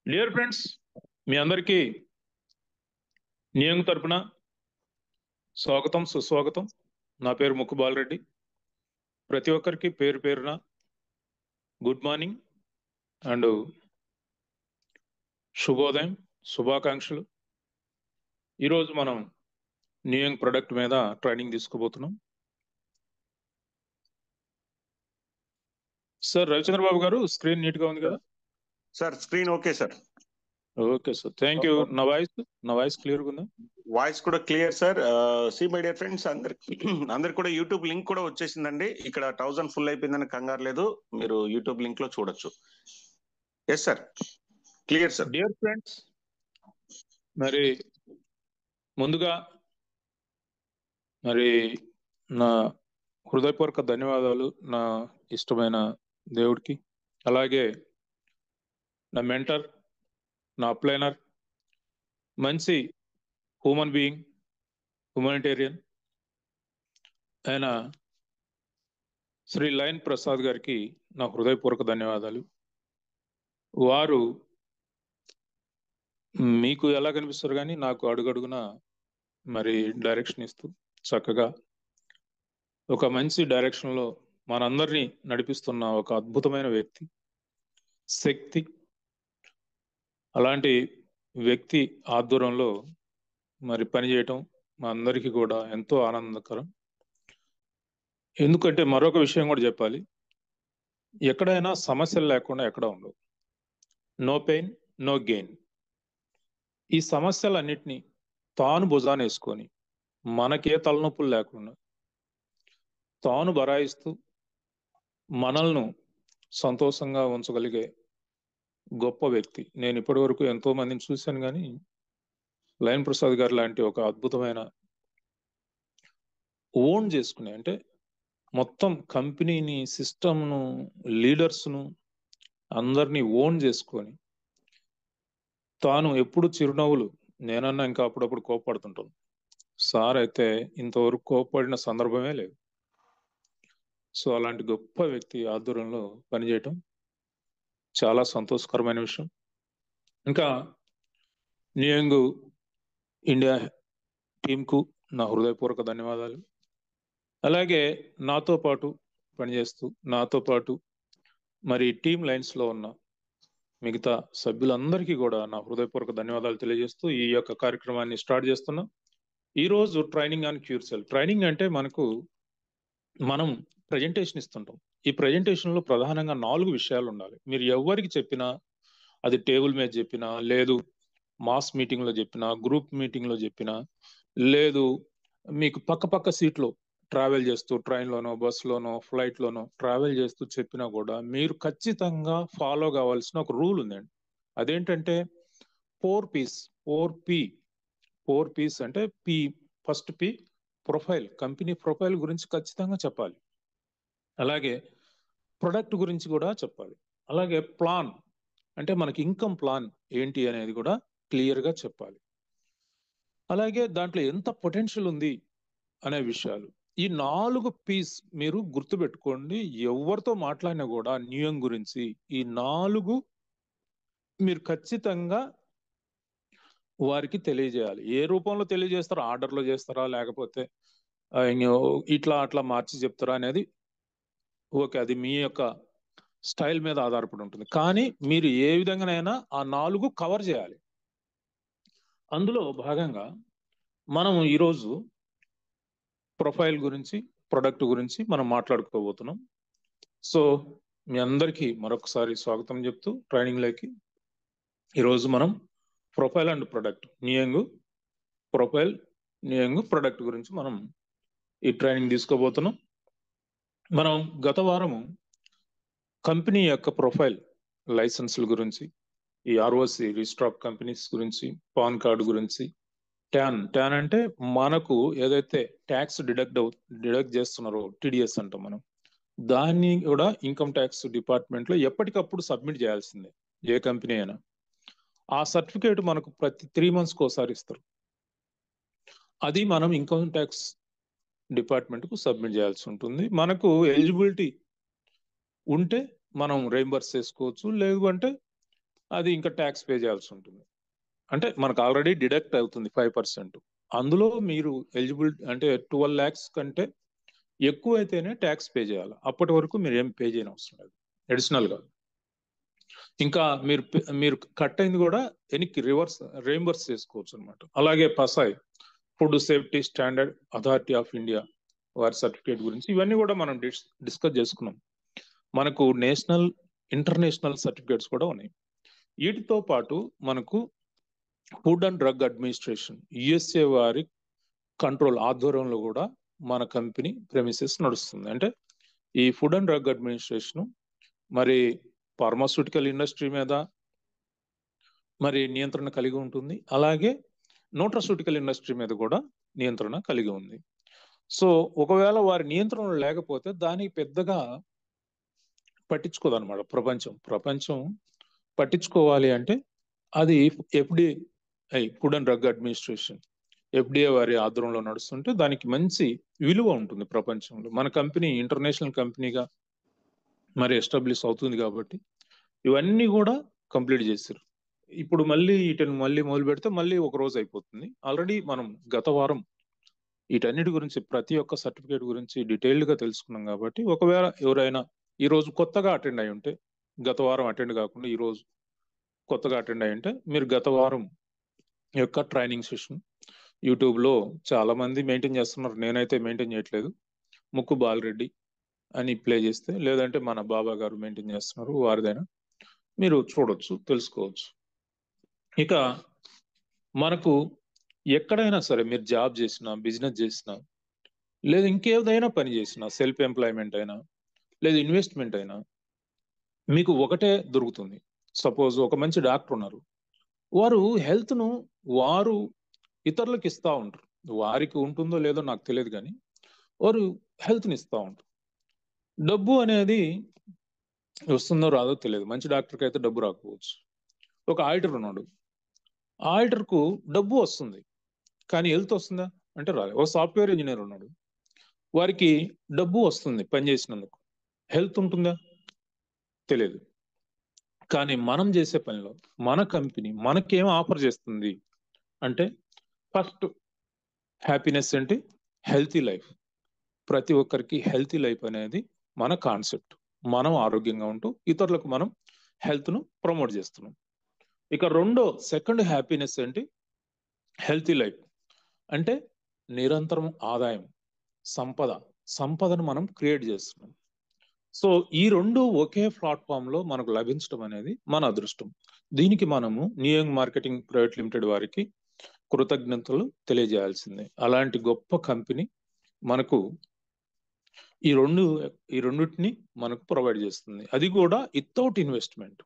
Dear friends, మీ అందరికీ నియంగ్ తరపున స్వాగతం సుస్వాగతం. నా పేరు ముక్కు బాలరెడ్డి. ప్రతి ఒక్కరికి పేరు పేరున గుడ్ మార్నింగ్ అండ్ శుభోదయం, శుభాకాంక్షలు. ఈరోజు మనం నియంగ్ ప్రొడక్ట్ మీద ట్రైనింగ్ తీసుకోబోతున్నాం. సార్ రవిచంద్ర బాబు గారు, స్క్రీన్ నీట్గా ఉంది కదా? Sir screen okay sir. Okay sir, thank you. నా వాయిస్ క్లియర్గా ఉందా? వాయిస్ కూడా clear sir. See my dear friends, అందరికి కూడా యూట్యూబ్ లింక్ కూడా వచ్చేసిందండి. ఇక్కడ 1000 ఫుల్ అయిపోయిందని కంగారు లేదు, మీరు యూట్యూబ్ లింక్ లో చూడొచ్చు. Yes sir, clear sir. Dear friends, మరి ముందుగా నా హృదయపూర్వక ధన్యవాదాలు నా ఇష్టమైన దేవుడికి, అలాగే నా మెంటర్, నా అప్లైనర్, మంచి హ్యూమన్ బీయింగ్, హ్యూమానిటేరియన్ అయిన శ్రీ లయన్ ప్రసాద్ గారికి నా హృదయపూర్వక ధన్యవాదాలు. వారు మీకు ఎలా కనిపిస్తారు కానీ నాకు అడుగడుగున డైరెక్షన్ ఇస్తూ చక్కగా ఒక మంచి డైరెక్షన్లో మనందరినీ నడిపిస్తున్న ఒక అద్భుతమైన వ్యక్తి, శక్తి. అలాంటి వ్యక్తి ఆధ్వర్యంలో పనిచేయటం మా అందరికీ కూడా ఎంతో ఆనందకరం. ఎందుకంటే మరొక విషయం కూడా చెప్పాలి, ఎక్కడైనా సమస్యలు లేకుండా ఎక్కడ ఉండవు. No pain no gain. ఈ సమస్యలన్నిటినీ తాను భుజాన వేసుకొని మనకే తలనొప్పులు లేకుండా తాను బరాయిస్తూ మనల్ని సంతోషంగా ఉంచగలిగే గొప్ప వ్యక్తి. నేను ఇప్పటి వరకు ఎంతో మందిని చూశాను, కానీ లయన్ ప్రసాద్ గారు లాంటి ఒక అద్భుతమైన ఓన్ చేసుకునే, అంటే మొత్తం కంపెనీని, సిస్టమ్ను, లీడర్స్ను అందరినీ ఓన్ చేసుకొని తాను ఎప్పుడు చిరునవ్వులు. నేనన్నా ఇంకా అప్పుడప్పుడు కోపడుతుంటాను, సార్ అయితే ఇంతవరకు కోపడిన సందర్భమే లేదు. సో అలాంటి గొప్ప వ్యక్తి ఆధ్వర్యంలో పనిచేయటం చాలా సంతోషకరమైన విషయం. ఇంకా నియంగ్ ఇండియా టీంకు నా హృదయపూర్వక ధన్యవాదాలు. అలాగే నాతో పాటు పనిచేస్తూ నాతో పాటు టీమ్ లైన్స్లో ఉన్న మిగతా సభ్యులందరికీ కూడా నా హృదయపూర్వక ధన్యవాదాలు తెలియజేస్తూ ఈ యొక్క కార్యక్రమాన్ని స్టార్ట్ చేస్తున్నాం. ఈరోజు training on cure cell. Training అంటే మనం ప్రజెంటేషన్ ఇస్తుంటాం. ఈ ప్రజెంటేషన్లో ప్రధానంగా 4 విషయాలు ఉండాలి. మీరు ఎవరికి చెప్పినా, అది టేబుల్ మీద చెప్పినా, లేదు మాస్ మీటింగ్లో చెప్పినా, గ్రూప్ మీటింగ్లో చెప్పినా, లేదు మీకు పక్క సీట్లో ట్రావెల్ చేస్తూ ట్రైన్లోనో, బస్సులోనో, ఫ్లైట్లోనో ట్రావెల్ చేస్తూ చెప్పినా కూడా మీరు ఖచ్చితంగా ఫాలో కావాల్సిన ఒక రూల్ ఉందండి. అదేంటంటే 4Ps. 4Ps అంటే first P profile, company profile గురించి ఖచ్చితంగా చెప్పాలి. అలాగే ప్రొడక్ట్ గురించి కూడా చెప్పాలి. అలాగే ప్లాన్, అంటే మనకి ఇన్కమ్ ప్లాన్ ఏంటి అనేది కూడా క్లియర్గా చెప్పాలి. అలాగే దాంట్లో ఎంత పొటెన్షియల్ ఉంది అనే విషయాలు. ఈ 4 పీస్ మీరు గుర్తుపెట్టుకోండి. ఎవరితో మాట్లాడినా కూడా నియంగ్ గురించి ఈ 4 మీరు ఖచ్చితంగా వారికి తెలియజేయాలి. ఏ రూపంలో తెలియజేస్తారో, ఆర్డర్లో చేస్తారా, లేకపోతే ఇట్లా అట్లా మార్చి చెప్తారా అనేది ఓకే, అది మీ యొక్క స్టైల్ మీద ఆధారపడి ఉంటుంది. కానీ మీరు ఏ విధంగానైనా ఆ 4 కవర్ చేయాలి. అందులో భాగంగా మనం ఈరోజు ప్రొఫైల్ గురించి, ప్రొడక్ట్ గురించి మనం మాట్లాడుకోబోతున్నాం. సో మీ అందరికీ మరొకసారి స్వాగతం చెప్తూ ట్రైనింగ్లోకి ఈరోజు మనం ప్రొఫైల్ అండ్ ప్రొడక్ట్, నియంగ్ ప్రొఫైల్, నియంగ్ ప్రొడక్ట్ గురించి మనం ఈ ట్రైనింగ్ తీసుకోబోతున్నాం. మనం గత వారము కంపెనీ యొక్క ప్రొఫైల్ లైసెన్సుల గురించి, ఈ ఆర్ఓసి రిజిస్టర్ ఆఫ్ కంపెనీస్ గురించి, పాన్ కార్డు గురించి, ట్యాన్ అంటే మనకు ఏదైతే ట్యాక్స్ డిడక్ట్ చేస్తున్నారో టీడీఎస్ అంటాం మనం, దాన్ని కూడా ఇన్కమ్ ట్యాక్స్ డిపార్ట్మెంట్లో ఎప్పటికప్పుడు సబ్మిట్ చేయాల్సిందే ఏ కంపెనీ అయినా. ఆ సర్టిఫికేట్ మనకు ప్రతి 3 monthsకి ఒకసారి ఇస్తారు. అది మనం ఇన్కమ్ ట్యాక్స్ డిపార్ట్మెంట్కు సబ్మిట్ చేయాల్సి ఉంటుంది. మనకు ఎలిజిబిలిటీ ఉంటే మనం రీయింబర్స్ చేసుకోవచ్చు, లేదు అంటే అది ఇంకా ట్యాక్స్ పే చేయాల్సి ఉంటుంది. అంటే మనకు ఆల్రెడీ డిడక్ట్ అవుతుంది 5%. అందులో మీరు ఎలిజిబుల్ అంటే 12 lakhs కంటే ఎక్కువ అయితేనే ట్యాక్స్ పే చేయాలి. అప్పటి వరకు మీరు ఏం పే చేయని అవసరం లేదు అడిషనల్ గా. ఇంకా మీరు కట్ అయింది కూడా వెనక్కి రీంబర్స్ చేసుకోవచ్చు అనమాట. అలాగే FSSAI food safety standard authority of India వారి సర్టిఫికేట్ గురించి ఇవన్నీ కూడా మనం డిస్కస్ చేసుకున్నాం. మనకు నేషనల్ ఇంటర్నేషనల్ సర్టిఫికేట్స్ కూడా ఉన్నాయి. వీటితో పాటు మనకు food and drug administration USA వారి కంట్రోల్ ఆధ్వర్యంలో కూడా మన కంపెనీ ప్రెమిసెస్ నడుస్తుంది. అంటే ఈ ఫుడ్ అండ్ డ్రగ్ అడ్మినిస్ట్రేషన్ మరి ఫార్మాస్యూటికల్ ఇండస్ట్రీ మీద మరి నియంత్రణ కలిగి ఉంటుంది. అలాగే న్యూట్రాస్యూటికల్ ఇండస్ట్రీ మీద కూడా నియంత్రణ కలిగి ఉంది. సో ఒకవేళ వారి నియంత్రణ లేకపోతే దానికి పెద్దగా పట్టించుకోదన్నమాట ప్రపంచం పట్టించుకోవాలి అంటే అది FDI food and drug administration FDA వారి ఆధ్వర్యంలో నడుస్తుంటే దానికి మంచి విలువ ఉంటుంది ప్రపంచంలో. మన కంపెనీ ఇంటర్నేషనల్ కంపెనీగా మరి ఎస్టాబ్లిష్ అవుతుంది కాబట్టి ఇవన్నీ కూడా కంప్లీట్ చేశారు. ఇప్పుడు మళ్ళీ వీటిని మొదలు పెడితే మళ్ళీ ఒక రోజు అయిపోతుంది. ఆల్రెడీ మనం గత వారం వీటన్నిటి గురించి ప్రతి ఒక్క సర్టిఫికేట్ గురించి డీటెయిల్డ్ గా తెలుసుకున్నాం కాబట్టి ఒకవేళ ఎవరైనా ఈ రోజు కొత్తగా అటెండ్ అయి ఉంటే, గత వారం అటెండ్ కాకుండా ఈ రోజు కొత్తగా అటెండ్ అయి ఉంటే మీరు గత వారం యొక్క ట్రైనింగ్ సెషన్ యూట్యూబ్ లో చాలా మంది మెయింటైన్ చేస్తున్నారు. నేనైతే మెయింటైన్ చేయట్లేదు. ముక్కు బాలరెడ్డి అని ప్లే చేస్తే, లేదంటే మన బాబా గారు మెయింటైన్ చేస్తున్నారు, వారిదైనా మీరు చూడొచ్చు, తెలుసుకోవచ్చు. ఇక మనకు ఎక్కడైనా సరే మీరు జాబ్ చేసినా, బిజినెస్ చేసినా, లేదా ఇంకేదైనా పని చేసినా, సెల్ఫ్ ఎంప్లాయ్మెంట్ అయినా లేదా ఇన్వెస్ట్మెంట్ అయినా మీకు ఒకటే దొరుకుతుంది. సపోజ్ ఒక మంచి డాక్టర్ ఉన్నారు, వారు హెల్త్ను వారు ఇతరులకు ఇస్తూ ఉంటారు. వారికి ఉంటుందో లేదో నాకు తెలియదు, కానీ వారు హెల్త్ని ఇస్తూ ఉంటారు. డబ్బు అనేది వస్తుందో రాదో తెలియదు. మంచి డాక్టర్కి అయితే డబ్బు రాకపోవచ్చు. ఒక ఆడిటర్ ఉన్నాడు, ఆడిటర్కు డబ్బు వస్తుంది కానీ హెల్త్ వస్తుందా అంటే రాదు. ఒక సాఫ్ట్వేర్ ఇంజనీర్ ఉన్నాడు, వారికి డబ్బు వస్తుంది పని చేసినందుకు, హెల్త్ ఉంటుందా తెలియదు. కానీ మనం చేసే పనిలో మన కంపెనీ మనకేం ఆఫర్ చేస్తుంది అంటే ఫస్ట్ హ్యాపీనెస్ ఏంటి, హెల్తీ లైఫ్. ప్రతి ఒక్కరికి హెల్తీ లైఫ్ అనేది మన కాన్సెప్ట్. మనం ఆరోగ్యంగా ఉంటూ ఇతరులకు మనం హెల్త్ను ప్రమోట్ చేస్తున్నాం. ఇక సెకండ్ హ్యాపీనెస్ ఏంటి, హెల్తీ లైఫ్ అంటే నిరంతరం ఆదాయం, సంపదను మనం క్రియేట్ చేస్తున్నాం. సో ఈ రెండు ఒకే ప్లాట్ఫామ్ లో మనకు లభించడం అనేది మన అదృష్టం. దీనికి మనము న్యూయంగ్ మార్కెటింగ్ ప్రైవేట్ లిమిటెడ్ వారికి కృతజ్ఞతలు తెలియజేయాల్సిందే. అలాంటి గొప్ప కంపెనీ మనకు ఈ రెండింటిని మనకు ప్రొవైడ్ చేస్తుంది, అది కూడా వితౌట్ ఇన్వెస్ట్మెంట్.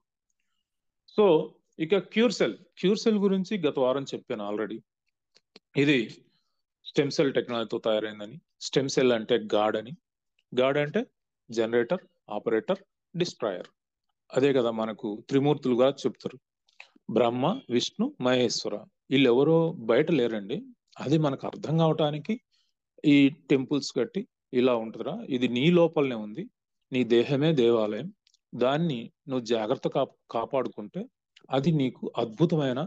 సో ఇక క్యూర్ సెల్ గురించి గత వారం చెప్పాను ఆల్రెడీ. ఇది స్టెమ్ సెల్ టెక్నాలజీతో తయారైందని. స్టెమ్ సెల్ అంటే గాడ్ అని. గాడ్ అంటే జనరేటర్, ఆపరేటర్, డిస్ట్రాయర్. అదే కదా మనకు త్రిమూర్తులుగా చెప్తారు, బ్రహ్మ, విష్ణు, మహేశ్వర. వీళ్ళు ఎవరో బయట లేరండి. అది మనకు అర్థం కావటానికి ఈ టెంపుల్స్ కట్టి ఇలా ఉంటుందిరా, ఇది నీ లోపలనే ఉంది, నీ దేహమే దేవాలయం, దాన్ని నువ్వు జాగ్రత్త కాపాడుకుంటే అది నీకు అద్భుతమైన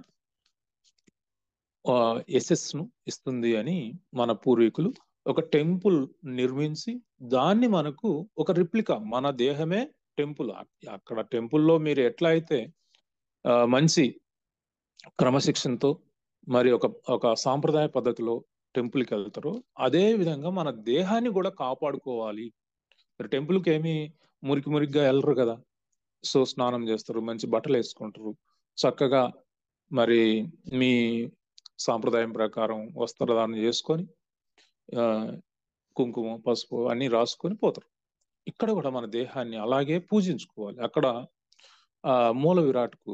ను ఇస్తుంది అని మన పూర్వీకులు ఒక టెంపుల్ నిర్మించి దాన్ని మనకు ఒక రిప్లికా, మన దేహమే టెంపుల్. అక్కడ టెంపుల్లో మీరు ఎట్లా అయితే మంచి క్రమశిక్షణతో మరి ఒక సాంప్రదాయ పద్ధతిలో టెంపుల్కి వెళ్తారో, అదే విధంగా మన దేహాన్ని కూడా కాపాడుకోవాలి. మరి టెంపుల్కి ఏమి మురికిగా వెళ్ళరు కదా. సో స్నానం చేస్తారు, మంచి బట్టలు వేసుకుంటారు, చక్కగా మరి మీ సాంప్రదాయం ప్రకారం వస్త్రధారణ చేసుకొని కుంకుమ, పసుపు అన్ని రాసుకొని పోతారు. ఇక్కడ కూడా మన దేహాన్ని అలాగే పూజించుకోవాలి. అక్కడ మూల విరాట్కు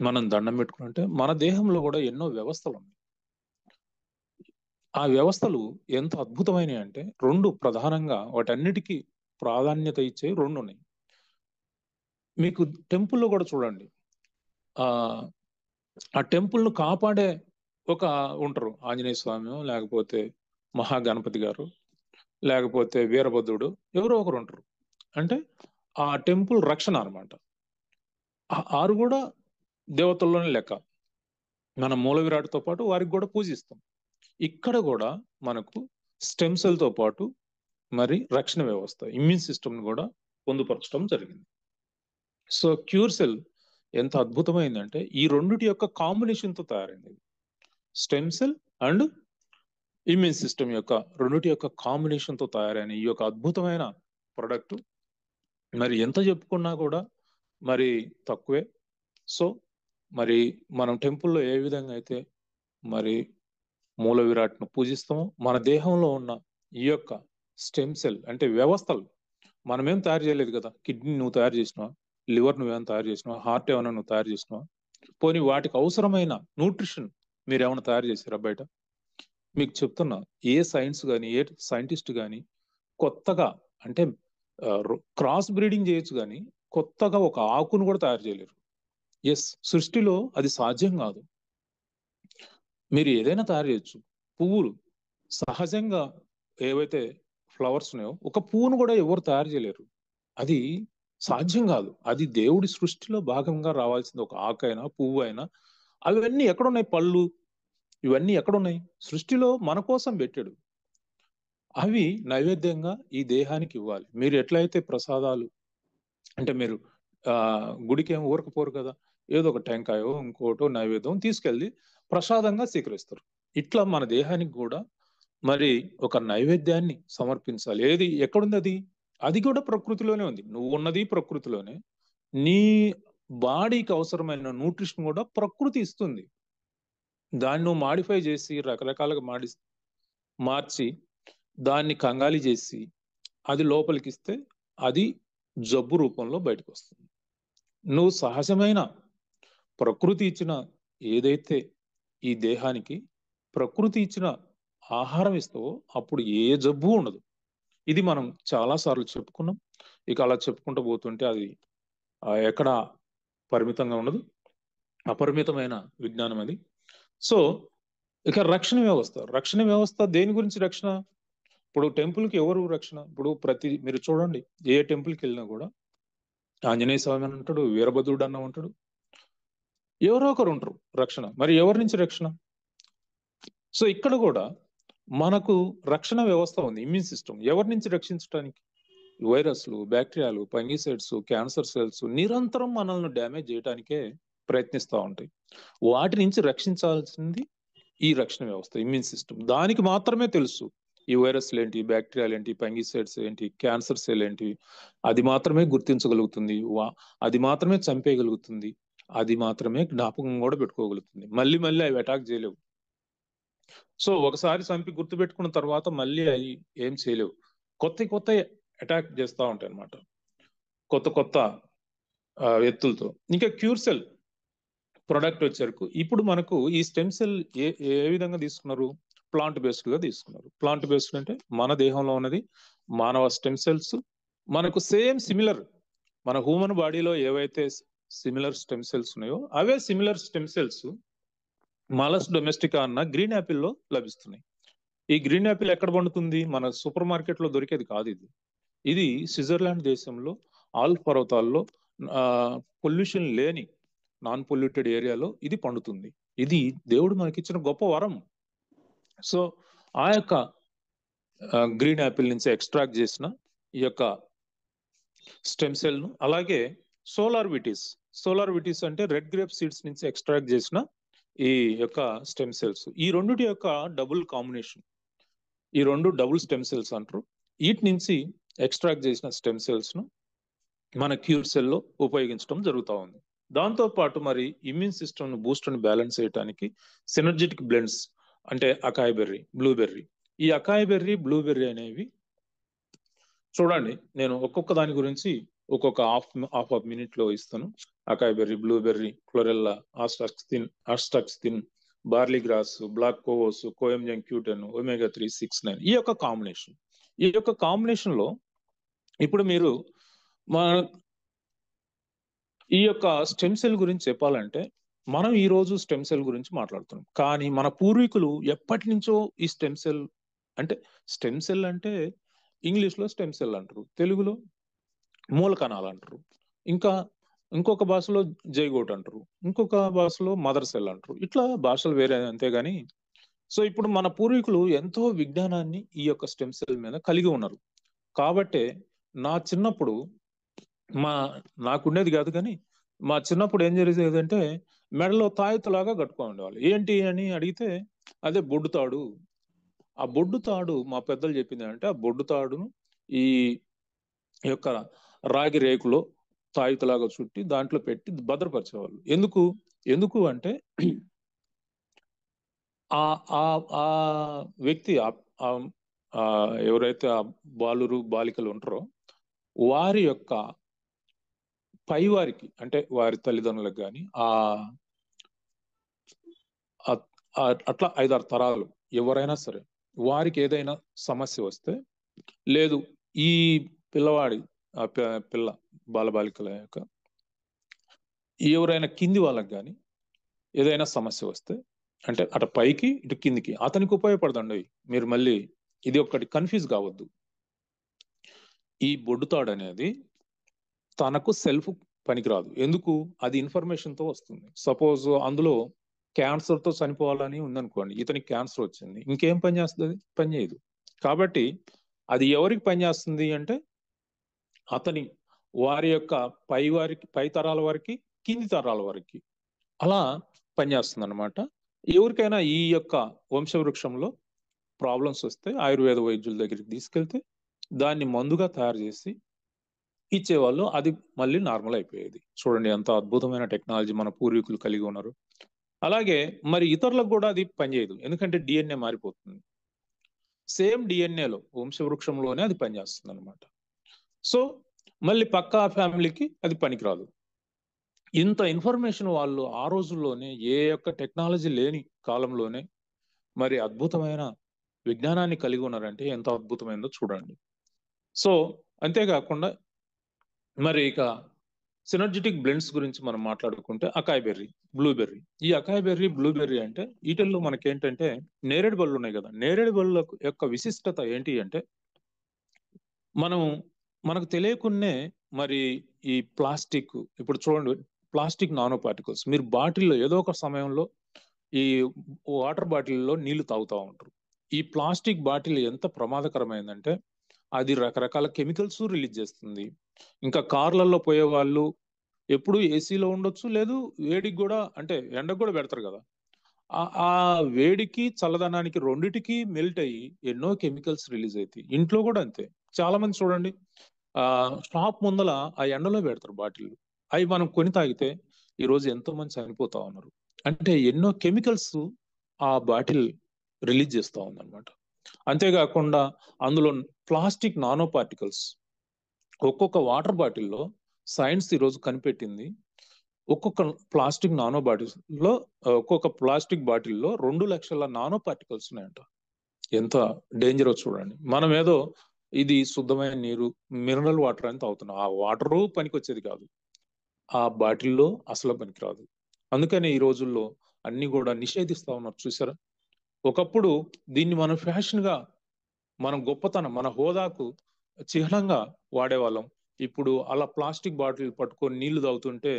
మనం దండం పెట్టుకుంటే మన దేహంలో కూడా ఎన్నో వ్యవస్థలు ఉన్నాయి. ఆ వ్యవస్థలు ఎంత అద్భుతమైనవి అంటే రెండు ప్రధానంగా వాటన్నిటికీ ప్రాధాన్యత ఇచ్చే రెండు ఉన్నాయి. మీకు టెంపుల్లో కూడా చూడండి, ఆ టెంపుల్ను కాపాడే ఉంటారు, ఆంజనేయ స్వామి, లేకపోతే మహాగణపతి గారు, లేకపోతే వీరభద్రుడు, ఎవరో ఒకరు ఉంటారు. అంటే ఆ టెంపుల్ రక్షణ అనమాట. ఆరు కూడా దేవతల్లోనే లెక్క. మన మూల విరాట్తో పాటు వారికి కూడా పూజిస్తాం. ఇక్కడ కూడా మనకు స్టెమ్ సెల్తో పాటు మరి రక్షణ వ్యవస్థ, ఇమ్యూన్ సిస్టమ్ కూడా పొందుపరచడం జరిగింది. సో క్యూర్ సెల్ ఎంత అద్భుతమైందంటే ఈ రెండిటి యొక్క కాంబినేషన్తో తయారైంది. Stem cell and immune system యొక్క రెండిటి యొక్క కాంబినేషన్తో తయారైన ఈ యొక్క అద్భుతమైన ప్రొడక్ట్ మరి ఎంత చెప్పుకున్నా కూడా మరి తక్కువే. సో మరి మనం టెంపుల్లో ఏ విధంగా అయితే మరి మూల విరాట్ను పూజిస్తామో, మన దేహంలో ఉన్న ఈ యొక్క స్టెమ్ సెల్ అంటే వ్యవస్థలు మనమేం తయారు చేయలేదు కదా. కిడ్నీ నువ్వు తయారు చేసినావా, లివర్ నువ్వేమైనా తయారు చేసినావా, హార్ట్ ఏమైనా నువ్వు తయారు చేసినావా, పోనీ వాటికి అవసరమైన న్యూట్రిషన్ మీరు ఏమైనా తయారు చేసారా బయట? మీకు చెప్తున్నా, ఏ సైన్స్ కానీ ఏ సైంటిస్ట్ కానీ కొత్తగా అంటే క్రాస్ బ్రీడింగ్ చేయొచ్చు కానీ కొత్తగా ఒక ఆకును కూడా తయారు చేయలేరు. ఎస్, సృష్టిలో అది సాధ్యం కాదు. మీరు ఏదైనా తయారు చేయొచ్చు. పువ్వులు సహజంగా ఏవైతే ఫ్లవర్స్ ఉన్నాయో ఒక పువ్వును కూడా ఎవరు తయారు చేయలేరు. అది సాధ్యం కాదు. అది దేవుడి సృష్టిలో భాగంగా రావాల్సింది. ఒక ఆకైనా పువ్వు అయినా అవన్నీ ఎక్కడున్నాయి? పళ్ళు ఇవన్నీ ఎక్కడున్నాయి? సృష్టిలో మన కోసం పెట్టాడు. అవి నైవేద్యంగా ఈ దేహానికి ఇవ్వాలి. మీరు ఎట్లయితే ప్రసాదాలు అంటే మీరు గుడికి ఏం ఊరకపోరు కదా, ఏదో ఒక టెంకాయో ఇంకోటో నైవేద్యం తీసుకెళ్ళి ప్రసాదంగా స్వీకరిస్తారు. ఇట్లా మన దేహానికి కూడా మరి ఒక నైవేద్యాన్ని సమర్పించాలి. ఏది ఎక్కడుంది? అది కూడా ప్రకృతిలోనే ఉంది. నువ్వు ఉన్నది ప్రకృతిలోనే. నీ బాడీకి అవసరమైన న్యూట్రిషన్ కూడా ప్రకృతి ఇస్తుంది. దాన్ని నువ్వు మాడిఫై చేసి రకరకాలుగా మార్చి దాన్ని కంగాలి చేసి అది లోపలికి ఇస్తే అది జబ్బు రూపంలో బయటకు వస్తుంది. నువ్వు సహజమైన ప్రకృతి ఇచ్చిన ఏదైతే ఈ దేహానికి ప్రకృతి ఇచ్చిన ఆహారం ఇస్తావో అప్పుడు ఏ జబ్బు ఉండదు. ఇది మనం చాలాసార్లు చెప్పుకున్నాం. ఇక అలా చెప్పుకుంటూ పోతుంటే అది ఎక్కడ పరిమితంగా ఉండదు, అపరిమితమైన విజ్ఞానం అది. సో ఇక రక్షణ వ్యవస్థ దేని గురించి రక్షణ? ఇప్పుడు టెంపుల్కి ఎవరు రక్షణ? ఇప్పుడు మీరు చూడండి, ఏ టెంపుల్కి వెళ్ళినా కూడా ఆంజనేయ స్వామి అని ఉంటాడు, వీరభద్రుడు అన్న ఉంటాడు, ఎవరో ఒకరు ఉంటారు రక్షణ. మరి ఎవరి నుంచి రక్షణ? సో ఇక్కడ కూడా మనకు రక్షణ వ్యవస్థ ఉంది, ఇమ్యూన్ సిస్టమ్. ఎవరి నుంచి రక్షించడానికి? వైరస్లు, బ్యాక్టీరియాలు, ఫంగిసైడ్స్, క్యాన్సర్ సెల్స్ నిరంతరం మనల్ని డ్యామేజ్ చేయడానికే ప్రయత్నిస్తూ ఉంటాయి. వాటి నుంచి రక్షించాల్సింది ఈ రక్షణ వ్యవస్థ, ఇమ్యూన్ సిస్టమ్. దానికి మాత్రమే తెలుసు ఈ వైరస్లు ఏంటి, బ్యాక్టీరియాలు ఏంటి, ఫంగిసైడ్స్ ఏంటి, క్యాన్సర్ సెల్ ఏంటి. అది మాత్రమే గుర్తించగలుగుతుంది, అది మాత్రమే చంపేయగలుగుతుంది, అది మాత్రమే జ్ఞాపకం కూడా పెట్టుకోగలుగుతుంది. మళ్ళీ అవి అటాక్ చేయలేవు. సో ఒకసారి చంపి గుర్తు పెట్టుకున్న తర్వాత మళ్ళీ అవి ఏం చేయలేవు. కొత్త అటాక్ చేస్తూ ఉంటాయి అన్నమాట, కొత్త ఎత్తులతో. ఇంకా క్యూర్ సెల్ ప్రొడక్ట్ వచ్చేరకు ఇప్పుడు మనకు ఈ స్టెమ్ సెల్ ఏ విధంగా తీసుకున్నారు? ప్లాంట్ బేస్డ్ గా తీసుకున్నారు. ప్లాంట్ బేస్డ్ అంటే మన దేహంలో ఉన్నది మానవ స్టెమ్ సెల్స్. మనకు సిమిలర్ మన హ్యూమన్ బాడీలో ఏవైతే సిమిలర్ స్టెమ్ సెల్స్ ఉన్నాయో అవే similar stem cells Malus domestica అన్న గ్రీన్ యాపిల్లో లభిస్తున్నాయి. ఈ గ్రీన్ యాపిల్ ఎక్కడ పండుతుంది? మన సూపర్ మార్కెట్ లో దొరికేది కాదు. ఇది స్విట్జర్లాండ్ దేశంలో ఆల్ప్ పర్వతాల్లో పొల్యూషన్ లేని నాన్ పొల్యూటెడ్ ఏరియాలో ఇది పండుతుంది. ఇది దేవుడు మనకిచ్చిన గొప్ప వరం. సో ఆ యొక్క గ్రీన్ యాపిల్ నుంచి ఎక్స్ట్రాక్ట్ చేసిన ఈ యొక్క స్టెమ్ సెల్ ను, అలాగే సోలార్ విటీస్ అంటే రెడ్ గ్రేప్ సీడ్స్ నుంచి ఎక్స్ట్రాక్ట్ చేసిన ఈ యొక్క స్టెమ్ సెల్స్, ఈ రెండుటి యొక్క డబుల్ కాంబినేషన్, ఈ రెండు డబుల్ స్టెమ్ సెల్స్ అంటారు. వీటి నుంచి ఎక్స్ట్రాక్ట్ చేసిన స్టెమ్ సెల్స్ ను మన క్యూర్ సెల్ లో ఉపయోగించడం జరుగుతూ ఉంది. దాంతో పాటు మరి ఇమ్యూన్ సిస్టమ్ ను బూస్ట్ ని బ్యాలెన్స్ చేయడానికి సినర్జెటిక్ బ్లెండ్స్ అంటే అకాయ్ బెర్రీ, బ్లూబెర్రీ. ఈ అకాయ్ బెర్రీ, బ్లూబెర్రీ అనేవి చూడండి, నేను ఒక్కొక్క దాని గురించి ఒక్కొక్క హాఫ్ మినిట్ లో ఇస్తాను. Acai berry, blueberry, chlorella, astaxanthin, barley grass, black కోవోస్, కోఎంజన్ క్యూటెన్, ఒమేగా 3, 6, 9 ఈ యొక్క కాంబినేషన్ లో ఇప్పుడు మీరు ఈ యొక్క స్టెమ్ సెల్ గురించి చెప్పాలంటే మనం ఈ రోజు స్టెమ్ సెల్ గురించి మాట్లాడుతున్నాం. కానీ మన పూర్వీకులు ఎప్పటి నుంచో ఈ స్టెమ్ సెల్ అంటే ఇంగ్లీష్ లో స్టెమ్ సెల్ అంటారు, తెలుగులో మూలకణాలు అంటారు. ఇంకా ఇంకొక భాషలో జైగోట్ అంటారు, ఇంకొక భాషలో మదర్ సెల్ అంటారు. ఇట్లా భాషలు వేరే, అంతేగాని. సో ఇప్పుడు మన పూర్వీకులు ఎంతో విజ్ఞానాన్ని ఈ యొక్క స్టెమ్ సెల్ మీద కలిగి ఉన్నారు. కాబట్టే నా చిన్నప్పుడు నాకుండేది కాదు, కానీ మా చిన్నప్పుడు ఏం జరిగేదంటే మెడలో తాయెత్తులాగా కట్టుకొని ఉండేవాళ్ళు. ఏంటి అని అడిగితే అదే బొడ్డు తాడు. ఆ బొడ్డు తాడు మా పెద్దలు చెప్పింది అంటే, ఆ బొడ్డు తాడును ఈ యొక్క రాగి రేకులో తాయెత్తులాగా చుట్టి దాంట్లో పెట్టి భద్రపరిచేవాళ్ళు. ఎందుకు ఎందుకు అంటే ఆ ఆ ఆ వ్యక్తి ఎవరైతే ఆ బాలికలు ఉంటారో వారి యొక్క పైవారికి, అంటే వారి తల్లిదండ్రులకు కానీ అట్లా 5-6 తరాలు ఎవరైనా సరే వారికి ఏదైనా సమస్య వస్తే, లేదు ఈ పిల్లవాడి పిల్ల బాలబాలికల యొక్క ఎవరైనా కింది వాళ్ళకి కానీ ఏదైనా సమస్య వస్తే, అంటే అటు పైకి ఇటు కిందికి అతనికి ఉపయోగపడదండి. మీరు మళ్ళీ ఇది ఒక్కటి కన్ఫ్యూజ్ కావద్దు. ఈ బొడ్డుతాడు అనేది తనకు సెల్ఫ్ పనికిరాదు. ఎందుకు? అది ఇన్ఫర్మేషన్ తో వస్తుంది. సపోజ్ అందులో క్యాన్సర్ తో చనిపోవాలని ఉందనుకోండి, ఇతనికి క్యాన్సర్ వచ్చింది, ఇంకేం పని చేస్తుంది? పని చేయదు. కాబట్టి అది ఎవరికి పనిచేస్తుంది అంటే వారి యొక్క పై తరాల వారికి, కింది తరాల వారికి అలా పనిచేస్తుంది అనమాట. ఎవరికైనా ఈ యొక్క వంశవృక్షంలో ప్రాబ్లమ్స్ వస్తే ఆయుర్వేద వైద్యుల దగ్గరికి తీసుకెళ్తే దాన్ని మందుగా తయారు చేసి ఇచ్చేవాళ్ళు. అది మళ్ళీ నార్మల్ అయిపోయేది. చూడండి ఎంత అద్భుతమైన టెక్నాలజీ మన పూర్వీకులు కలిగి ఉన్నారు. అలాగే మరి ఇతరులకు కూడా అది పనిచేయదు, ఎందుకంటే డిఎన్ఏ మారిపోతుంది. సేమ్ డిఎన్ఏలో వంశవృక్షంలోనే అది పనిచేస్తుంది అనమాట. సో మళ్ళీ పక్కా ఫ్యామిలీకి అది పనికిరాదు. ఇంత ఇన్ఫర్మేషన్ వాళ్ళు ఆ రోజుల్లోనే, ఏ యొక్క టెక్నాలజీ లేని కాలంలోనే మరి అద్భుతమైన విజ్ఞానాన్ని కలిగి ఉన్నారంటే ఎంత అద్భుతమైందో చూడండి. సో అంతేకాకుండా మరి ఇక సినర్జిటిక్ బ్లెండ్స్ గురించి మనం మాట్లాడుకుంటే అకాయ్ బెర్రీ, బ్లూబెర్రీ. ఈ అకాయ్ బెర్రీ, బ్లూబెర్రీ అంటే వీటిల్లో మనకేంటంటే నేరేడు బళ్ళు ఉన్నాయి కదా, నేరేడు బళ్ళ యొక్క విశిష్టత ఏంటి అంటే మనకు తెలియకున్నే మరి ఈ ప్లాస్టిక్, ఇప్పుడు చూడండి ప్లాస్టిక్ నానో పార్టికల్స్, మీరు బాటిల్లో ఏదో ఒక సమయంలో ఈ వాటర్ బాటిల్లో నీళ్లు తాగుతూ ఉంటారు. ఈ ప్లాస్టిక్ బాటిల్ ఎంత ప్రమాదకరమైందంటే అది రకరకాల కెమికల్స్ రిలీజ్ చేస్తుంది. ఇంకా కార్లలో పోయే వాళ్ళు ఎప్పుడు ఏసీలో ఉండొచ్చు, లేదు వేడికి కూడా, అంటే ఎండకు కూడా పెడతారు కదా, ఆ వేడికి చల్లదనానికి రెండిటికి మెల్ట్ అయ్యి ఎన్నో కెమికల్స్ రిలీజ్ అవుతాయి. ఇంట్లో కూడా అంతే. చాలా మంది చూడండి షాప్ ముందల ఆ ఎండలో పెడతారు బాటిల్, అవి మనం కొని తాగితే ఈ రోజు ఎంతో మంది చనిపోతా ఉన్నారు. అంటే ఎన్నో కెమికల్స్ ఆ బాటిల్ రిలీజ్ చేస్తూ ఉందన్నమాట. అంతేకాకుండా అందులో ప్లాస్టిక్ నానో పార్టికల్స్, ఒక్కొక్క వాటర్ బాటిల్లో సైన్స్ ఈరోజు కనిపెట్టింది, ఒక్కొక్క ప్లాస్టిక్ నానో బాటిల్స్ లో ఒక్కొక్క ప్లాస్టిక్ బాటిల్లో 2 లక్షల నానో పార్టికల్స్ ఉన్నాయంట. ఎంత డేంజరో చూడండి. మనం ఏదో ఇది శుద్ధమైన నీరు, మినరల్ వాటర్ అని తాగుతున్నాం. ఆ వాటరు పనికొచ్చేది కాదు, ఆ బాటిల్లో అసలు పనికిరాదు. అందుకని ఈ రోజుల్లో అన్ని కూడా నిషేధిస్తా ఉన్నారు, చూసారా. ఒకప్పుడు దీన్ని మనం ఫ్యాషన్ గా, మన గొప్పతనం, మన హోదాకు చిహ్నంగా వాడేవాళ్ళం. ఇప్పుడు అలా ప్లాస్టిక్ బాటిల్ పట్టుకొని నీళ్లు తాగుతుంటే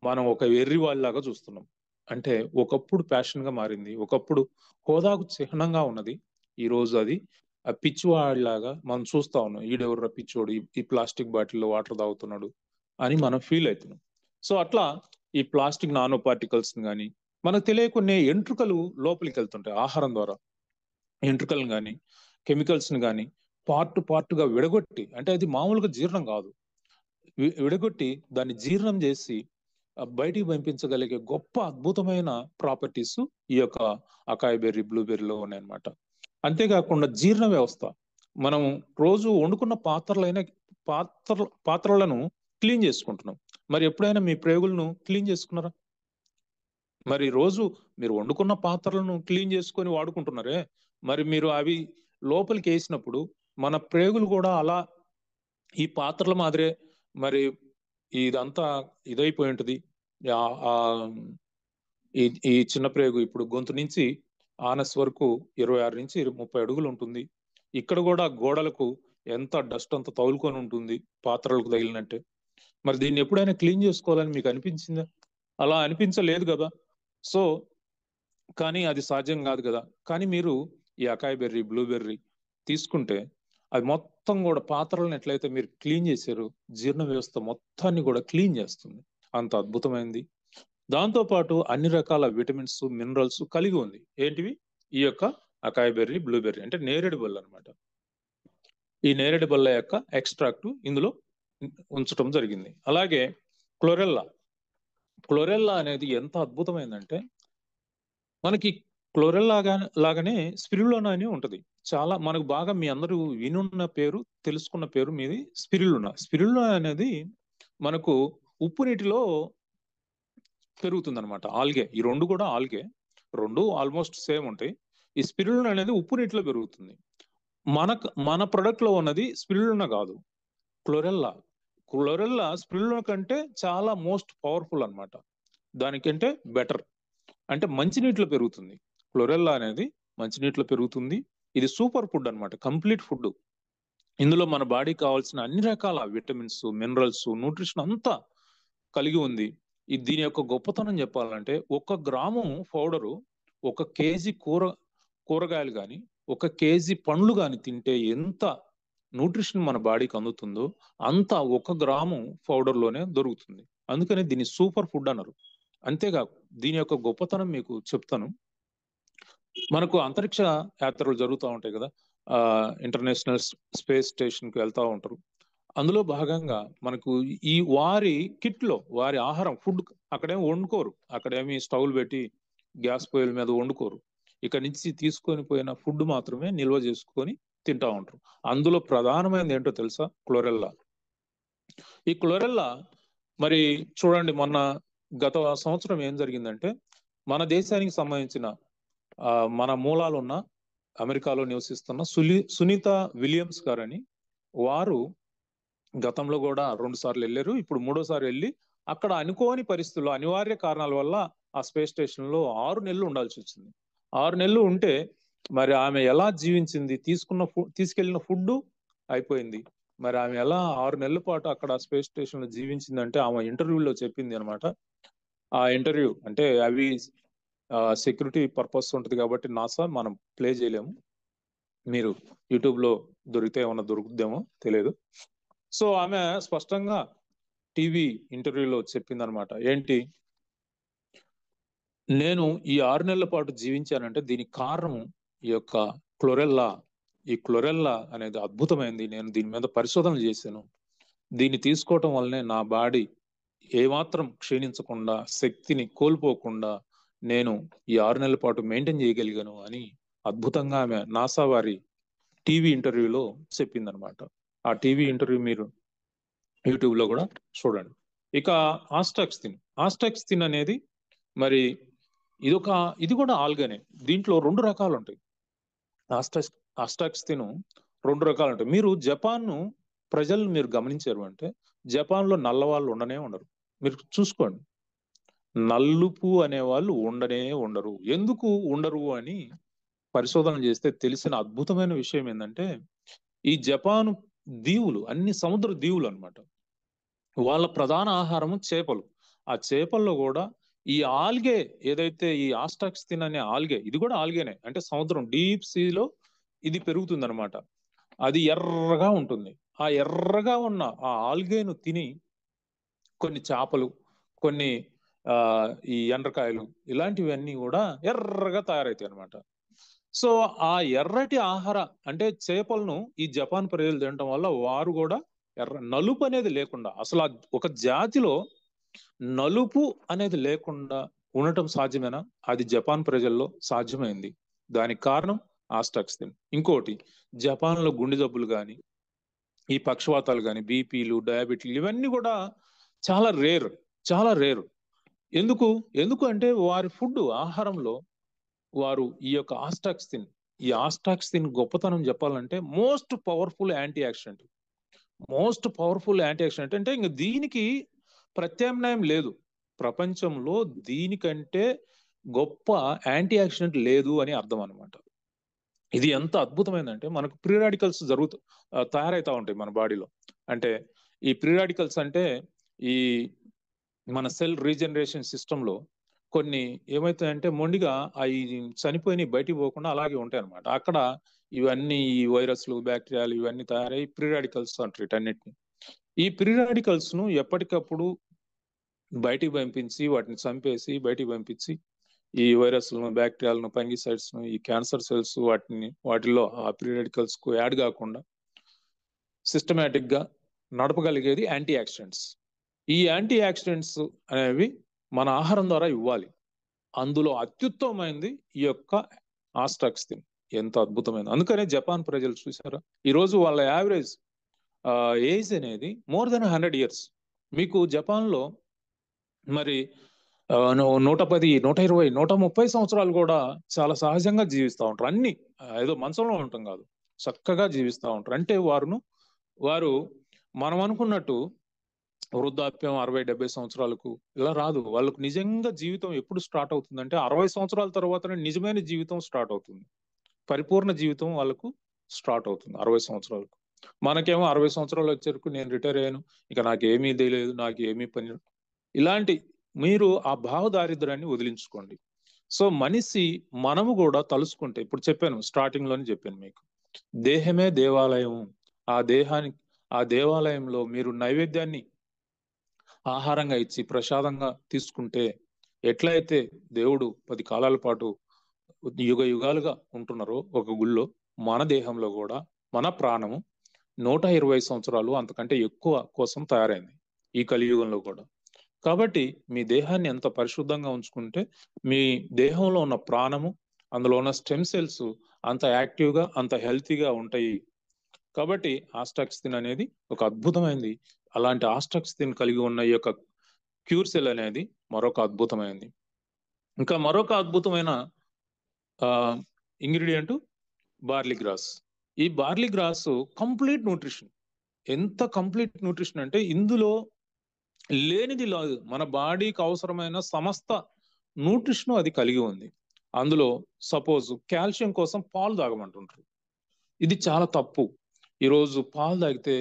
మనం ఒక వెర్రి వాళ్ళలాగా చూస్తున్నాం. అంటే ఒకప్పుడు ప్యాషన్ గా మారింది, ఒకప్పుడు హోదాకు చిహ్నంగా ఉన్నది, ఈ రోజు అది ఆ పిచ్చివాడిలాగా మనం చూస్తా ఉన్నాం. ఈడెవర్రా పిచ్చోడు, ఈ ప్లాస్టిక్ బాటిల్లో వాటర్ తాగుతున్నాడు అని మనం ఫీల్ అవుతున్నాం. సో అట్లా ఈ ప్లాస్టిక్ నానో పార్టికల్స్ కానీ మనకు తెలియకునే ఎంట్రుకలు లోపలికి వెళ్తుంటాయి ఆహారం ద్వారా. ఎంట్రుకలను కానీ కెమికల్స్ ని కానీ పార్ట్గా విడగొట్టి, అంటే అది మామూలుగా జీర్ణం కాదు, విడగొట్టి దాన్ని జీర్ణం చేసి బయటికి పంపించగలిగే గొప్ప అద్భుతమైన ప్రాపర్టీస్ ఈ యొక్క అకాయ్ బెర్రీ, బ్లూబెర్రీలో ఉన్నాయన్నమాట. అంతేకాకుండా జీర్ణ వ్యవస్థ, మనం రోజు వండుకున్న పాత్రలను క్లీన్ చేసుకుంటున్నాం. మరి ఎప్పుడైనా మీ ప్రేగులను క్లీన్ చేసుకున్నారా? మరి రోజు మీరు వండుకున్న పాత్రలను క్లీన్ చేసుకొని వాడుకుంటున్నారే, మరి మీరు అవి లోపలికి వేసినప్పుడు మన ప్రేగులు కూడా అలా ఈ పాత్రల మాదిరే మరి ఇదంతా ఇదైపోయి ఉంటుంది. ఈ చిన్న ప్రేగు ఇప్పుడు గొంతు నుంచి ఆనస్ వరకు 26 నుంచి 30 అడుగులు ఉంటుంది. ఇక్కడ కూడా గోడలకు ఎంత డస్ట్ అంత తగులుకొని ఉంటుంది పాత్రలకు తగిలినట్టే. మరి దీన్ని ఎప్పుడైనా క్లీన్ చేసుకోవాలని మీకు అనిపించిందా? అలా అనిపించలేదు కదా. సో కానీ అది సాధ్యం కాదు కదా. కానీ మీరు ఈ అకాయ్ బెర్రీ, బ్లూబెర్రీ తీసుకుంటే అది మొత్తం కూడా పాత్రలను ఎట్లయితే మీరు క్లీన్ చేశారో జీర్ణ వ్యవస్థ మొత్తాన్ని కూడా క్లీన్ చేస్తుంది. అంత అద్భుతమైంది. దాంతోపాటు అన్ని రకాల విటమిన్స్, మినరల్స్ కలిగి ఉంది. ఏంటివి? ఈ యొక్క అకాయ్ బెర్రీ, బ్లూబెర్రీ అంటే నేరేడు బల్ల అనమాట. ఈ నేరేడు బల్ల యొక్క ఎక్స్ట్రాక్ట్ ఇందులో ఉంచడం జరిగింది. అలాగే క్లోరెల్లా. క్లోరెల్లా అనేది ఎంత అద్భుతమైందంటే మనకి క్లోరెల్లా లాగానే స్పిరులినా అని ఉంటది. చాలా మనకు బాగా మీ అందరూ వినున్న పేరు, తెలుసుకున్న పేరు మీది స్పిరులినా. స్పిరులినా అనేది మనకు ఉప్పు నీటిలో పెరుగుతుంది అనమాట. ఆల్గే. ఈ రెండు కూడా ఆల్గే, రెండు ఆల్మోస్ట్ సేమ్ ఉంటాయి. ఈ స్పిరులినా అనేది ఉప్పు నీటిలో పెరుగుతుంది. మన ప్రొడక్ట్ లో ఉన్నది స్పిరులినా కాదు, క్లోరెల్లా. క్లోరెల్లా స్పిరులినా కంటే చాలా మోస్ట్ పవర్ఫుల్ అనమాట. దానికంటే బెటర్. అంటే మంచినీటిలో పెరుగుతుంది. క్లోరెల్లా అనేది మంచినీటిలో పెరుగుతుంది. ఇది సూపర్ ఫుడ్ అనమాట, కంప్లీట్ ఫుడ్. ఇందులో మన బాడీకి కావాల్సిన అన్ని రకాల విటమిన్స్, మినరల్స్, న్యూట్రిషన్ అంతా కలిగి ఉంది. దీని యొక్క గొప్పతనం చెప్పాలంటే 1 గ్రాము పౌడరు 1 కేజీ కూరగాయలు కానీ 1 కేజీ పండ్లు కానీ తింటే ఎంత న్యూట్రిషన్ మన బాడీకి అందుతుందో అంత 1 గ్రాము పౌడర్లోనే దొరుకుతుంది. అందుకని దీన్ని సూపర్ ఫుడ్ అన్నారు. అంతేకాదు దీని యొక్క గొప్పతనం మీకు చెప్తాను. మనకు అంతరిక్ష యాత్రలు జరుగుతూ ఉంటాయి కదా, ఇంటర్నేషనల్ స్పేస్ స్టేషన్కి వెళ్తూ ఉంటారు. అందులో భాగంగా మనకు ఈ వారి కిట్ లో వారి ఆహారం ఫుడ్ అక్కడేమి వండుకోరు, అక్కడేమి స్టవ్లు పెట్టి గ్యాస్ పొయ్యిల మీద వండుకోరు. ఇక్కడ నుంచి తీసుకొని పోయిన ఫుడ్ మాత్రమే నిల్వ చేసుకొని తింటా ఉంటారు. అందులో ప్రధానమైనది ఏంటో తెలుసా? క్లోరెల్లా. ఈ క్లోరెల్లా మరి చూడండి, గత సంవత్సరం ఏం జరిగిందంటే మన దేశానికి సంబంధించిన మన మూలాలు ఉన్న అమెరికాలో నివసిస్తున్న సునీత విలియమ్స్ గారని, వారు గతంలో కూడా 2 సార్లు వెళ్ళారు. ఇప్పుడు 3వసారి వెళ్ళి అక్కడ అనుకోని పరిస్థితుల్లో అనివార్య కారణాల వల్ల ఆ స్పేస్ స్టేషన్ లో 6 నెలలు ఉండాల్సి వచ్చింది. 6 నెలలు ఉంటే మరి ఆమె ఎలా జీవించింది? తీసుకెళ్లిన ఫుడ్ అయిపోయింది. మరి ఆమె ఎలా 6 నెలల పాటు అక్కడ స్పేస్ స్టేషన్ లో జీవించిందంటే ఆమె ఇంటర్వ్యూలో చెప్పింది అనమాట. ఆ ఇంటర్వ్యూ అంటే అవి సెక్యూరిటీ పర్పస్ ఉంటుంది కాబట్టి నాసా మనం ప్లే చేయలేము. మీరు యూట్యూబ్ లో దొరికితే ఏమన్నా దొరుకుద్దేమో తెలియదు. సో ఆమె స్పష్టంగా టీవీ ఇంటర్వ్యూలో చెప్పింది అనమాట. ఏంటి? నేను ఈ 6 నెలల పాటు జీవించానంటే దీనికి కారణం ఈ యొక్క క్లోరెల్లా. ఈ క్లోరెల్లా అనేది అద్భుతమైంది. నేను దీని మీద పరిశోధన చేశాను. దీన్ని తీసుకోవటం వల్లనే నా బాడీ ఏమాత్రం క్షీణించకుండా, శక్తిని కోల్పోకుండా నేను ఈ 6 నెలల పాటు మెయింటైన్ చేయగలిగాను అని అద్భుతంగా ఆమె నాసా వారి టీవీ ఇంటర్వ్యూలో చెప్పిందనమాట. ఆ టీవీ ఇంటర్వ్యూ మీరు యూట్యూబ్ లో కూడా చూడండి. ఇక ఆస్టాక్సిన్ అనేది మరి ఇది కూడా ఆల్గానే. దీంట్లో 2 రకాలు ఉంటాయి. ఆస్టాక్సిన్ 2 రకాలు ఉంటాయి. మీరు జపాన్ ప్రజలను మీరు గమనించారు అంటే జపాన్ లో నల్లవాళ్ళు ఉండనే ఉండరు. మీరు చూసుకోండి, నలుపు అనే వాళ్ళు ఉండనే ఉండరు. ఎందుకు ఉండరు అని పరిశోధన చేస్తే తెలిసిన అద్భుతమైన విషయం ఏంటంటే ఈ జపాను దీవులు అన్ని సముద్ర దీవులు అన్నమాట. వాళ్ళ ప్రధాన ఆహారము చేపలు. ఆ చేపల్లో కూడా ఈ ఆల్గే ఏదైతే ఈ ఆస్టాక్సిన్ అనే ఆల్గే, ఇది కూడా ఆల్గేనే, అంటే సముద్రం డీప్ సీలో ఇది పెరుగుతుంది అనమాట. అది ఎర్రగా ఉంటుంది. ఆ ఎర్రగా ఉన్న ఆ ఆల్గేను తిని కొన్ని చేపలు, కొన్ని ఈ ఎండ్రకాయలు ఇలాంటివన్నీ కూడా ఎర్రగా తయారవుతాయి అనమాట. సో ఆ ఎర్రటి ఆహార అంటే చేపలను ఈ జపాన్ ప్రజలు తినడం వల్ల వారు కూడా నలుపు అనేది లేకుండా, అసలు ఒక జాతిలో నలుపు అనేది లేకుండా ఉండటం సాధ్యమేనా? అది జపాన్ ప్రజల్లో సాధ్యమైంది. దానికి కారణం ఆస్టాక్సిన్. ఇంకోటి, జపాన్ లో గుండె జబ్బులు కానీ, ఈ పక్షవాతాలు కానీ, బీపీలు, డయాబెటీలు ఇవన్నీ కూడా చాలా రేరు. ఎందుకు అంటే వారి ఫుడ్ ఆహారంలో వారు ఈ యొక్క ఆస్టాక్సిన్ గొప్పతనం చెప్పాలంటే మోస్ట్ పవర్ఫుల్ యాంటీ ఆక్సిడెంట్ అంటే ఇంకా దీనికి ప్రత్యామ్నాయం లేదు. ప్రపంచంలో దీనికంటే గొప్ప యాంటీ ఆక్సిడెంట్ లేదు అని అర్థం అనమాట. ఇది ఎంత అద్భుతమైందంటే మనకు ప్రీ రాడికల్స్ తయారవుతా ఉంటాయి మన బాడీలో. అంటే ఈ ప్రీ రాడికల్స్ అంటే ఈ మన సెల్ రీజనరేషన్ సిస్టంలో కొన్ని ఏమవుతాయంటే మొండిగా అవి చనిపోయి బయటికి పోకుండా అలాగే ఉంటాయి అనమాట. అక్కడ ఇవన్నీ ఈ వైరస్లు, బ్యాక్టీరియాలు ఇవన్నీ తయారై ఫ్రీ రాడికల్స్ అంటారు వీటన్నిటిని. ఈ ఫ్రీ రాడికల్స్ ను ఎప్పటికప్పుడు బయటికి పంపించి వాటిని చంపేసి బయటికి పంపించి ఈ వైరస్లను, బ్యాక్టీరియాలను, ఫంగిసైడ్స్ ను, ఈ క్యాన్సర్ సెల్స్ వాటిల్లో ఆ ఫ్రీ రాడికల్స్ కు యాడ్ కాకుండా సిస్టమేటిక్ గా నడపగలిగేది యాంటీ ఆక్సిడెంట్స్. ఈ యాంటీ ఆక్సిడెంట్స్ అనేవి మన ఆహారం ద్వారా ఇవ్వాలి. అందులో అత్యుత్తమైంది ఈ యొక్క ఆస్ట్రాక్సిన్. ఎంత అద్భుతమైనది. అందుకనే జపాన్ ప్రజలు చూసారా, ఈరోజు వాళ్ళ యావరేజ్ ఏజ్ అనేది మోర్ దెన్ 100 years. మీకు జపాన్ లో మరి 110, 120, 130 సంవత్సరాలు కూడా చాలా సహజంగా జీవిస్తూ ఉంటారు. అన్ని ఏదో మంచంలో ఉండటం కాదు, చక్కగా జీవిస్తూ ఉంటారు. అంటే వారు మనం అనుకున్నట్టు వృద్ధాప్యం 60-70 సంవత్సరాలకు ఇలా రాదు. వాళ్ళకు నిజంగా జీవితం ఎప్పుడు స్టార్ట్ అవుతుందంటే 60 సంవత్సరాల తర్వాతనే నిజమైన జీవితం స్టార్ట్ అవుతుంది. పరిపూర్ణ జీవితం వాళ్ళకు స్టార్ట్ అవుతుంది 60 సంవత్సరాలకు. మనకేమో 60 సంవత్సరాలు వచ్చేరకు నేను రిటైర్ అయ్యాను, ఇక నాకేమీ తెలియదు, నాకు ఏమీ పని. ఇలాంటి మీరు ఆ భావదారిద్ర్యాన్ని వదిలించుకోండి. సో మనిషి మనము కూడా తలుసుకుంటే, ఇప్పుడు చెప్పాను, స్టార్టింగ్ లోనే చెప్పాను మీకు, దేహమే దేవాలయం. ఆ దేవాలయంలో మీరు నైవేద్యాన్ని ఆహారంగా ఇచ్చి ప్రసాదంగా తీసుకుంటే ఎట్లయితే దేవుడు 10 కాలాల పాటు యుగ యుగాలుగా ఉంటున్నారో ఒక గుళ్ళో, మన దేహంలో కూడా మన ప్రాణము 120 సంవత్సరాలు అంతకంటే ఎక్కువ కోసం తయారైంది ఈ కలియుగంలో కూడా. కాబట్టి మీ దేహాన్ని ఎంత పరిశుద్ధంగా ఉంచుకుంటే మీ దేహంలో ఉన్న ప్రాణము, అందులో ఉన్న స్టెమ్ సెల్స్ అంత యాక్టివ్గా, అంత హెల్తీగా ఉంటాయి. కాబట్టి ఆస్ట్రాక్సిన్ అనేది ఒక అద్భుతమైనది. అలాంటి ఆస్ట్రాక్సిన్ కలిగి ఉన్న ఈ యొక్క క్యూర్ సెల్ అనేది మరొక అద్భుతమైనది. ఇంకా మరొక అద్భుతమైన ఇంగ్రీడియంట్ బార్లీ గ్రాస్. ఈ బార్లీ గ్రాస్ కంప్లీట్ న్యూట్రిషన్. ఎంత కంప్లీట్ న్యూట్రిషన్ అంటే ఇందులో లేనిది లేదు. మన బాడీకి అవసరమైన సమస్త న్యూట్రిషన్ అది కలిగి ఉంది. అందులో సపోజ్ కాల్షియం కోసం పాలు తాగమంటుంటారు. ఇది చాలా తప్పు. ఈరోజు పాలు తాగితే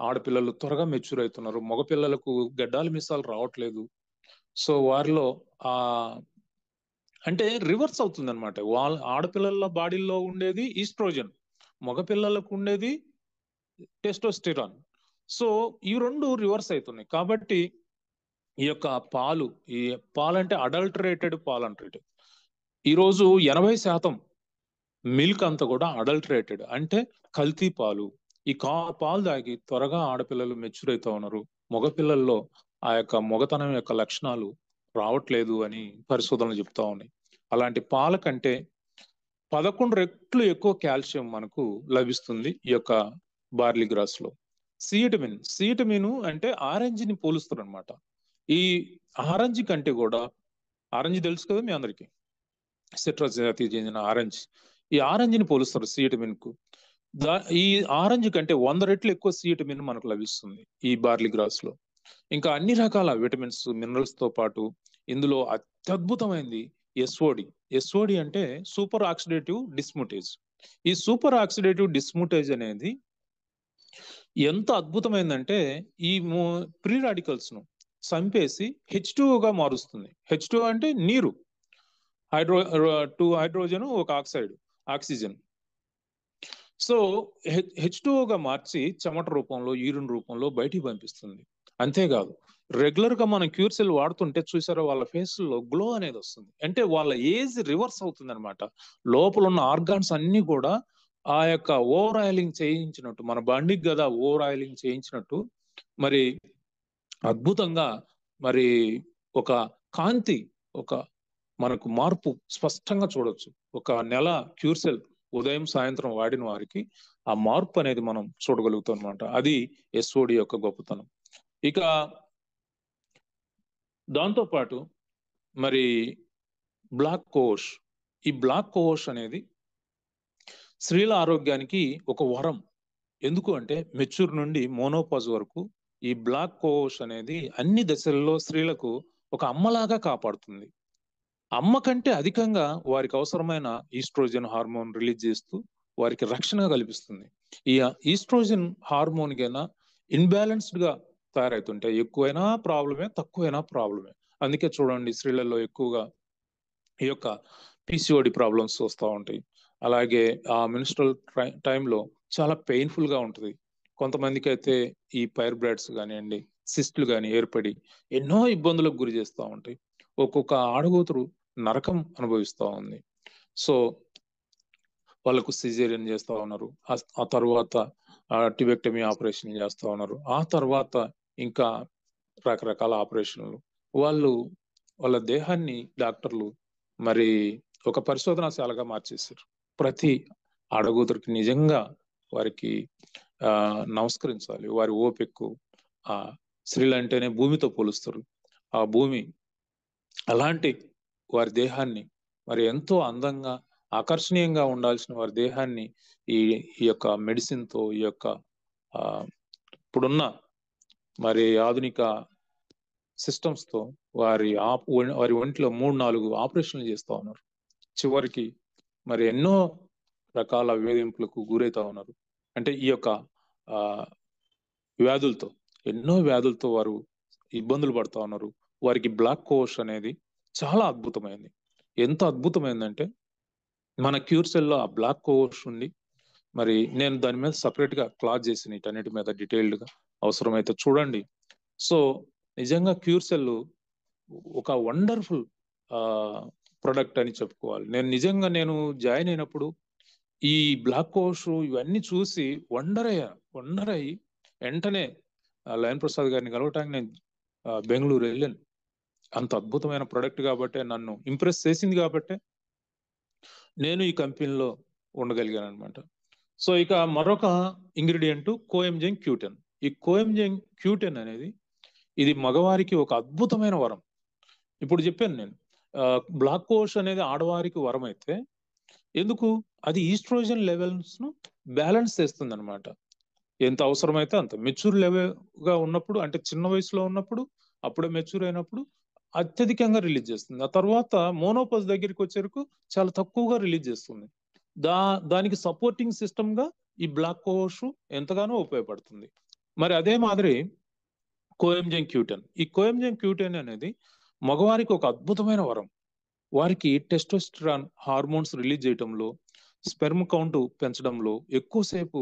ఆడపిల్లలు త్వరగా మెచ్యూర్ అవుతున్నారు, మగపిల్లలకు గడ్డాలు మిసాలు రావట్లేదు. సో వారిలో అంటే రివర్స్ అవుతుంది అనమాట. వాళ్ళ ఆడపిల్లల బాడీలో ఉండేది ఈస్ట్రోజన్, మగపిల్లలకు ఉండేది టెస్టోస్టెరాన్. సో ఈ రెండు రివర్స్ అవుతున్నాయి. కాబట్టి ఈ యొక్క ఈ పాలు అంటే అడల్టరేటెడ్ పాలు అంటారు. ఈరోజు 80% మిల్క్ అంతా కూడా అడల్టరేటెడ్, అంటే కల్తీ పాలు. ఈ పాలు తాగి త్వరగా ఆడపిల్లలు మెచ్యూర్ అవుతా ఉన్నారు, మగపిల్లల్లో ఆ యొక్క మగతనం యొక్క లక్షణాలు రావట్లేదు అని పరిశోధనలు చెప్తా ఉన్నాయి. అలాంటి పాల కంటే 11 రెట్లు ఎక్కువ కాల్షియం మనకు లభిస్తుంది ఈ యొక్క బార్లీ గ్రాస్ లో. సివిటమిన్ అంటే ఆరెంజ్ ని పోలుస్తారు అనమాట. ఈ ఆరెంజ్ కంటే కూడా, ఆరెంజ్ తెలుసు కదా మీ అందరికి, సిట్రస్ జాతికి చెందిన ఆరెంజ్. ఈ ఆరెంజ్ ని పోలుస్తారు సివిటమిన్ కు. ఈ ఆరెంజ్ కంటే 100 రెట్లు ఎక్కువ సివిటమిన్ మనకు లభిస్తుంది ఈ బార్లీ గ్రాస్ లో. ఇంకా అన్ని రకాల విటమిన్స్, మినరల్స్ తో పాటు ఇందులో అత్యద్భుతమైనది ఎస్ఓడి అంటే సూపర్ ఆక్సిడేటివ్ డిస్ముటేజ్. ఈ సూపర్ ఆక్సిడేటివ్ డిస్ముటేజ్ అనేది ఎంత అద్భుతమైందంటే ఈ ఫ్రీ రాడికల్స్ ను చంపేసి H2O మారుస్తుంది. H2O అంటే నీరు, 2 హైడ్రోజన్, 1 ఆక్సిజన్. సో H2O మార్చి చెమట రూపంలో, యూరిన్ రూపంలో బయటికి పంపిస్తుంది. అంతేకాదు, రెగ్యులర్ గా మనం క్యూర్ సెల్ వాడుతుంటే చూసారో వాళ్ళ ఫేస్ లో గ్లో అనేది వస్తుంది. అంటే వాళ్ళ ఏజ్ రివర్స్ అవుతుంది అనమాట. లోపల ఉన్న ఆర్గాన్స్ అన్ని కూడా ఆ యొక్క ఓవర్ ఆయిలింగ్ చేయించినట్టు, మన బండికి కదా ఓవర్ ఆయిలింగ్ చేయించినట్టు మరి అద్భుతంగా మరి ఒక కాంతి, ఒక మనకు మార్పు స్పష్టంగా చూడొచ్చు. ఒక నెల క్యూర్ సెల్ ఉదయం సాయంత్రం వాడిన వారికి ఆ మార్పు అనేది మనం చూడగలుగుతాం అనమాట. అది ఎస్ఓడి యొక్క గొప్పతనం. ఇక దాంతో పాటు మరి బ్లాక్ కోష్. ఈ బ్లాక్ కోష్ అనేది స్త్రీల ఆరోగ్యానికి ఒక వరం. ఎందుకు అంటే మెచ్యూర్ నుండి మోనోపాజ్ వరకు ఈ బ్లాక్ కోష్ అనేది అన్ని దశల్లో స్త్రీలకు ఒక అమ్మలాగా కాపాడుతుంది. అమ్మ కంటే అధికంగా వారికి అవసరమైన ఈస్ట్రోజన్ హార్మోన్ రిలీజ్ చేస్తూ వారికి రక్షణ కల్పిస్తుంది. ఈ ఈస్ట్రోజన్ హార్మోన్ కైనా ఇన్బ్యాలెన్స్డ్ గా తయారవుతుంటాయి. ఎక్కువైనా ప్రాబ్లమే, తక్కువైనా ప్రాబ్లమే. అందుకే చూడండి స్త్రీలలో ఎక్కువగా ఈ యొక్క పిసిఓడి ప్రాబ్లమ్స్ వస్తూ ఉంటాయి. అలాగే ఆ మెన్స్ట్రల్ టైంలో చాలా పెయిన్ఫుల్ గా ఉంటుంది. కొంతమందికి అయితే ఈ పైర్ బ్రాడ్స్ కానివ్వండి, సిస్టులు కానీ ఏర్పడి ఎన్నో ఇబ్బందులకు గురి చేస్తూ ఉంటాయి. ఒక్కొక్క ఆడగూతురు నరకం అనుభవిస్తూ ఉంది. సో వాళ్ళకు సిజేరియన్ చేస్తూ ఉన్నారు. ఆ తర్వాత టిబెక్టమీ ఆపరేషన్ చేస్తూ ఉన్నారు. ఆ తర్వాత ఇంకా రకరకాల ఆపరేషన్లు. వాళ్ళ దేహాన్ని డాక్టర్లు మరి ఒక పరిశోధనాశాలగా మార్చేశారు. ప్రతి ఆడగూతురికి నిజంగా వారికి నమస్కరించాలి. వారి ఓపికకు, ఆ స్త్రీలు అంటేనే భూమితో పోలుస్తారు. ఆ భూమి అలాంటి వారి దేహాన్ని మరి ఎంతో అందంగా ఆకర్షణీయంగా ఉండాల్సిన వారి దేహాన్ని ఈ ఈ యొక్క మెడిసిన్ తో, ఈ యొక్క ఇప్పుడున్న మరి ఆధునిక సిస్టమ్స్ తో వారి ఒంట్లో 3-4 ఆపరేషన్లు చేస్తూ ఉన్నారు. చివరికి మరి ఎన్నో రకాల వేధింపులకు గురవుతా ఉన్నారు. అంటే ఈ యొక్క వ్యాధులతో, ఎన్నో వ్యాధులతో వారు ఇబ్బందులు పడుతూ ఉన్నారు. వారికి బ్లాక్ కోష్ అనేది చాలా అద్భుతమైంది. ఎంత అద్భుతమైందంటే మన క్యూర్ సెల్లో ఆ బ్లాక్ కోష్ ఉంది. మరి నేను దాని మీద సపరేట్ గా క్లాస్ చేసిన వీటన్నిటి మీద డీటెయిల్డ్ గా, అవసరమైతే చూడండి. సో నిజంగా క్యూర్ సెల్ ఒక వండర్ఫుల్ ప్రొడక్ట్ అని చెప్పుకోవాలి. నేను జాయిన్ అయినప్పుడు ఈ బ్లాక్ కోష్ ఇవన్నీ చూసి వండర్ అయ్యి వెంటనే లయన్ ప్రసాద్ గారిని కలవటానికి నేను బెంగళూరు వెళ్ళాను. అంత అద్భుతమైన ప్రొడక్ట్ కాబట్టి, నన్ను ఇంప్రెస్ చేసింది కాబట్టి నేను ఈ కంపెనీలో ఉండగలిగాను అనమాట. సో ఇక మరొక ఇంగ్రీడియంట్ కోఎంజైమ్ Q10. ఈ కోఎంజైమ్ Q10 అనేది ఇది మగవారికి ఒక అద్భుతమైన వరం. ఇప్పుడు చెప్పాను నేను, బ్లాక్ కోష్ అనేది ఆడవారికి వరం అయితే ఎందుకు, అది ఈస్ట్రోజన్ లెవెల్స్ ను బ్యాలెన్స్ చేస్తుంది అనమాట. ఎంత అవసరమైతే అంత మెచ్యూర్ లెవెల్ గా ఉన్నప్పుడు, అంటే చిన్న వయసులో ఉన్నప్పుడు, అప్పుడే మెచ్యూర్ అయినప్పుడు అత్యధికంగా రిలీజ్ చేస్తుంది. ఆ తర్వాత మోనోపాజ్ దగ్గరికి వచ్చేరకు చాలా తక్కువగా రిలీజ్ చేస్తుంది. దానికి సపోర్టింగ్ సిస్టమ్ గా ఈ బ్లాక్ కోష్ ఎంతగానో ఉపయోగపడుతుంది. మరి అదే మాదిరి కోఎంజైమ్ Q10, ఈ కోఎంజైమ్ Q10 అనేది మగవారికి ఒక అద్భుతమైన వరం. వారికి టెస్టోస్టెరాన్ హార్మోన్స్ రిలీజ్ చేయడంలో, స్పెర్మ్ కౌంట్ పెంచడంలో, ఎక్కువసేపు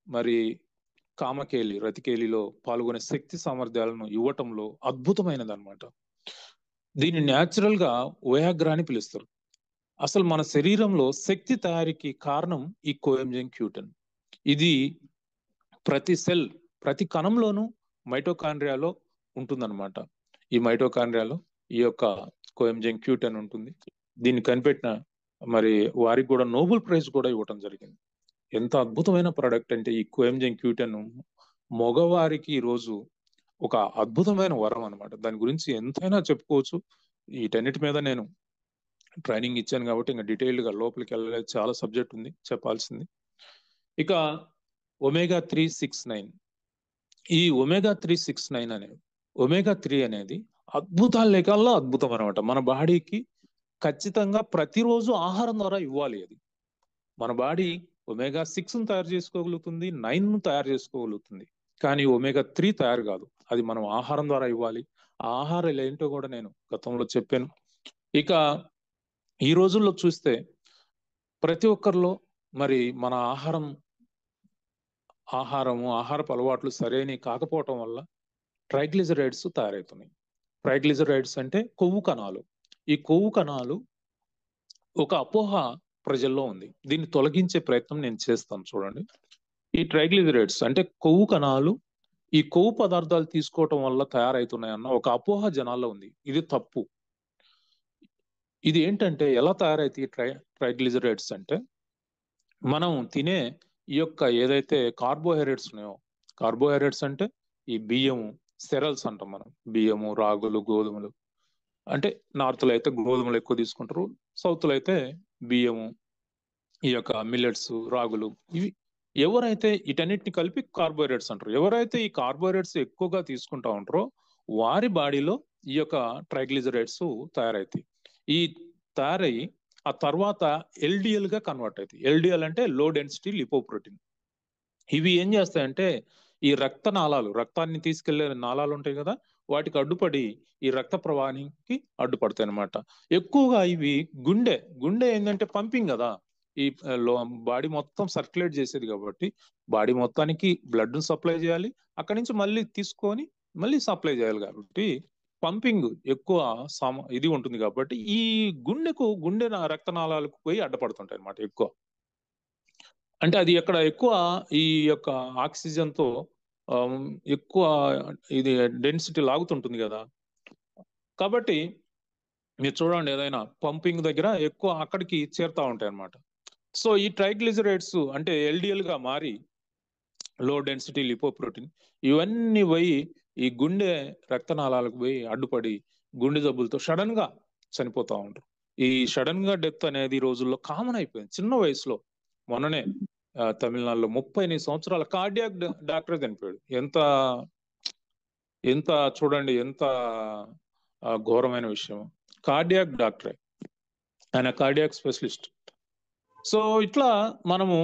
మరి కామకేలి, రతికేలిలో పాల్గొనే శక్తి సామర్థ్యాలను ఇవ్వటంలో అద్భుతమైనది అనమాట. దీన్ని న్యాచురల్ గా వయాగ్రా అని పిలుస్తారు. అసలు మన శరీరంలో శక్తి తయారీకి కారణం ఈ కోఎంజైమ్ Q10. ఇది ప్రతి సెల్, ప్రతి కణంలోనూ మైటోకాండ్రియాలో ఉంటుందన్నమాట. ఈ మైటోకాండ్రియాలో ఈ యొక్క కోఎంజైమ్ Q10 ఉంటుంది. దీన్ని కనిపెట్టిన మరి వారికి కూడా నోబెల్ ప్రైజ్ కూడా ఇవ్వటం జరిగింది. ఎంత అద్భుతమైన ప్రోడక్ట్ అంటే ఈ కోఎంజైమ్ Q10 మగవారికి ఈరోజు ఒక అద్భుతమైన వరం అనమాట. దాని గురించి ఎంతైనా చెప్పుకోవచ్చు. వీటన్నిటి మీద నేను ట్రైనింగ్ ఇచ్చాను కాబట్టి ఇంకా డీటెయిల్డ్ గా లోపలికి వెళ్ళలేదు. చాలా సబ్జెక్ట్ ఉంది చెప్పాల్సింది. ఇక omega-369, ఈ omega-369 అనేది, omega-3 అనేది అద్భుతాలు లేకల్లా అద్భుతం అనమాట. మన బాడీకి ఖచ్చితంగా ప్రతిరోజు ఆహారం ద్వారా ఇవ్వాలి. అది మన బాడీ omega-6 తయారు చేసుకోగలుగుతుంది, 9 తయారు చేసుకోగలుగుతుంది, కానీ omega-3 తయారు కాదు. అది మనం ఆహారం ద్వారా ఇవ్వాలి. ఆ ఆహారాలు ఏంటో కూడా నేను గతంలో చెప్పాను. ఇక ఈ రోజుల్లో చూస్తే ప్రతి ఒక్కరిలో మరి మన ఆహారపు అలవాట్లు సరైనవి కాకపోవటం వల్ల ట్రైగ్లిజరైడ్స్ తయారవుతున్నాయి. ట్రైగ్లిజరైడ్స్ అంటే కొవ్వు కణాలు. ఈ కొవ్వు కణాలు ఒక అపోహ ప్రజల్లో ఉంది. దీన్ని తొలగించే ప్రయత్నం నేను చేస్తాను. చూడండి, ఈ ట్రైగ్లిజరైడ్స్ అంటే కొవ్వు కణాలు ఈ కొవ్వు పదార్థాలు తీసుకోవటం వల్ల తయారవుతున్నాయన్న ఒక అపోహ జనాల్లో ఉంది. ఇది తప్పు. ఇది ఏంటంటే ఎలా తయారైతే ట్రైగ్లిజరైడ్స్ అంటే, మనం తినే ఈ యొక్క ఏదైతే కార్బోహైడ్రేట్స్ ఉన్నాయో, కార్బోహైడ్రేట్స్ అంటే ఈ బియ్యము, సెరల్స్ అంటాం మనం, బియ్యము, రాగులు, గోధుమలు. అంటే నార్త్ లో అయితే గోధుమలు ఎక్కువ తీసుకుంటారు, సౌత్ లో అయితే బియ్యము, ఈ యొక్క మిల్లెట్స్, రాగులు. ఇవి ఎవరైతే వీటన్నిటిని కలిపి కార్బోహైడ్రేట్స్ అంటారు. ఎవరైతే ఈ కార్బోహైడ్రేట్స్ ఎక్కువగా తీసుకుంటా ఉంటారో వారి బాడీలో ఈ యొక్క ట్రైగ్లిజరైడ్స్ తయారవుతాయి. ఈ తయారయ్యి ఆ తర్వాత LDL గా కన్వర్ట్ అవుతాయి. LDL అంటే లో డెన్సిటీ లిపోప్రోటీన్. ఇవి ఏం చేస్తాయంటే ఈ రక్త నాళాలు, రక్తాన్ని తీసుకెళ్లే నాళాలు ఉంటాయి కదా, వాటికి అడ్డుపడి ఈ రక్త ప్రవాహానికి అడ్డుపడతాయి అన్నమాట. ఎక్కువగా ఇవి గుండె ఏంటంటే పంపింగ్ కదా, ఈ బాడీ మొత్తం సర్క్యులేట్ చేసేది కాబట్టి బాడీ మొత్తానికి బ్లడ్ సప్లై చేయాలి, అక్కడి నుంచి మళ్ళీ తీసుకొని మళ్ళీ సప్లై చేయాలి కాబట్టి పంపింగ్ ఎక్కువ ఇది ఉంటుంది కాబట్టి ఈ గుండె రక్తనాళాలకు పోయి అడ్డపడుతుంటాయి అన్నమాట ఎక్కువ. అంటే అది ఎక్కడ ఎక్కువ ఈ యొక్క ఆక్సిజన్ తో ఎక్కువ ఇది డెన్సిటీ లాగుతుంటుంది కదా, కాబట్టి మీరు చూడండి ఏదైనా పంపింగ్ దగ్గర ఎక్కువ అక్కడికి చేరుతా ఉంటాయి అన్నమాట. సో ఈ ట్రైగ్లిజరైడ్స్ అంటే ఎల్డిఎల్ గా మారి లో డెన్సిటీ లిపోప్రోటీన్ ఇవన్నీ పోయి ఈ గుండె రక్తనాళాలకు పోయి అడ్డుపడి గుండె జబ్బులతో సడన్ గా చనిపోతా ఉంటారు. ఈ సడన్ గా డెత్ అనేది ఈ రోజుల్లో కామన్ అయిపోయింది. చిన్న వయసులో మొన్ననే తమిళనాడులో 38 సంవత్సరాల కార్డియాక్ డాక్టర్ చనిపోయాడు. ఎంత చూడండి, ఎంత ఘోరమైన విషయం. కార్డియాక్ డాక్టరే, ఆయన కార్డియాక్ స్పెషలిస్ట్. సో ఇట్లా మనము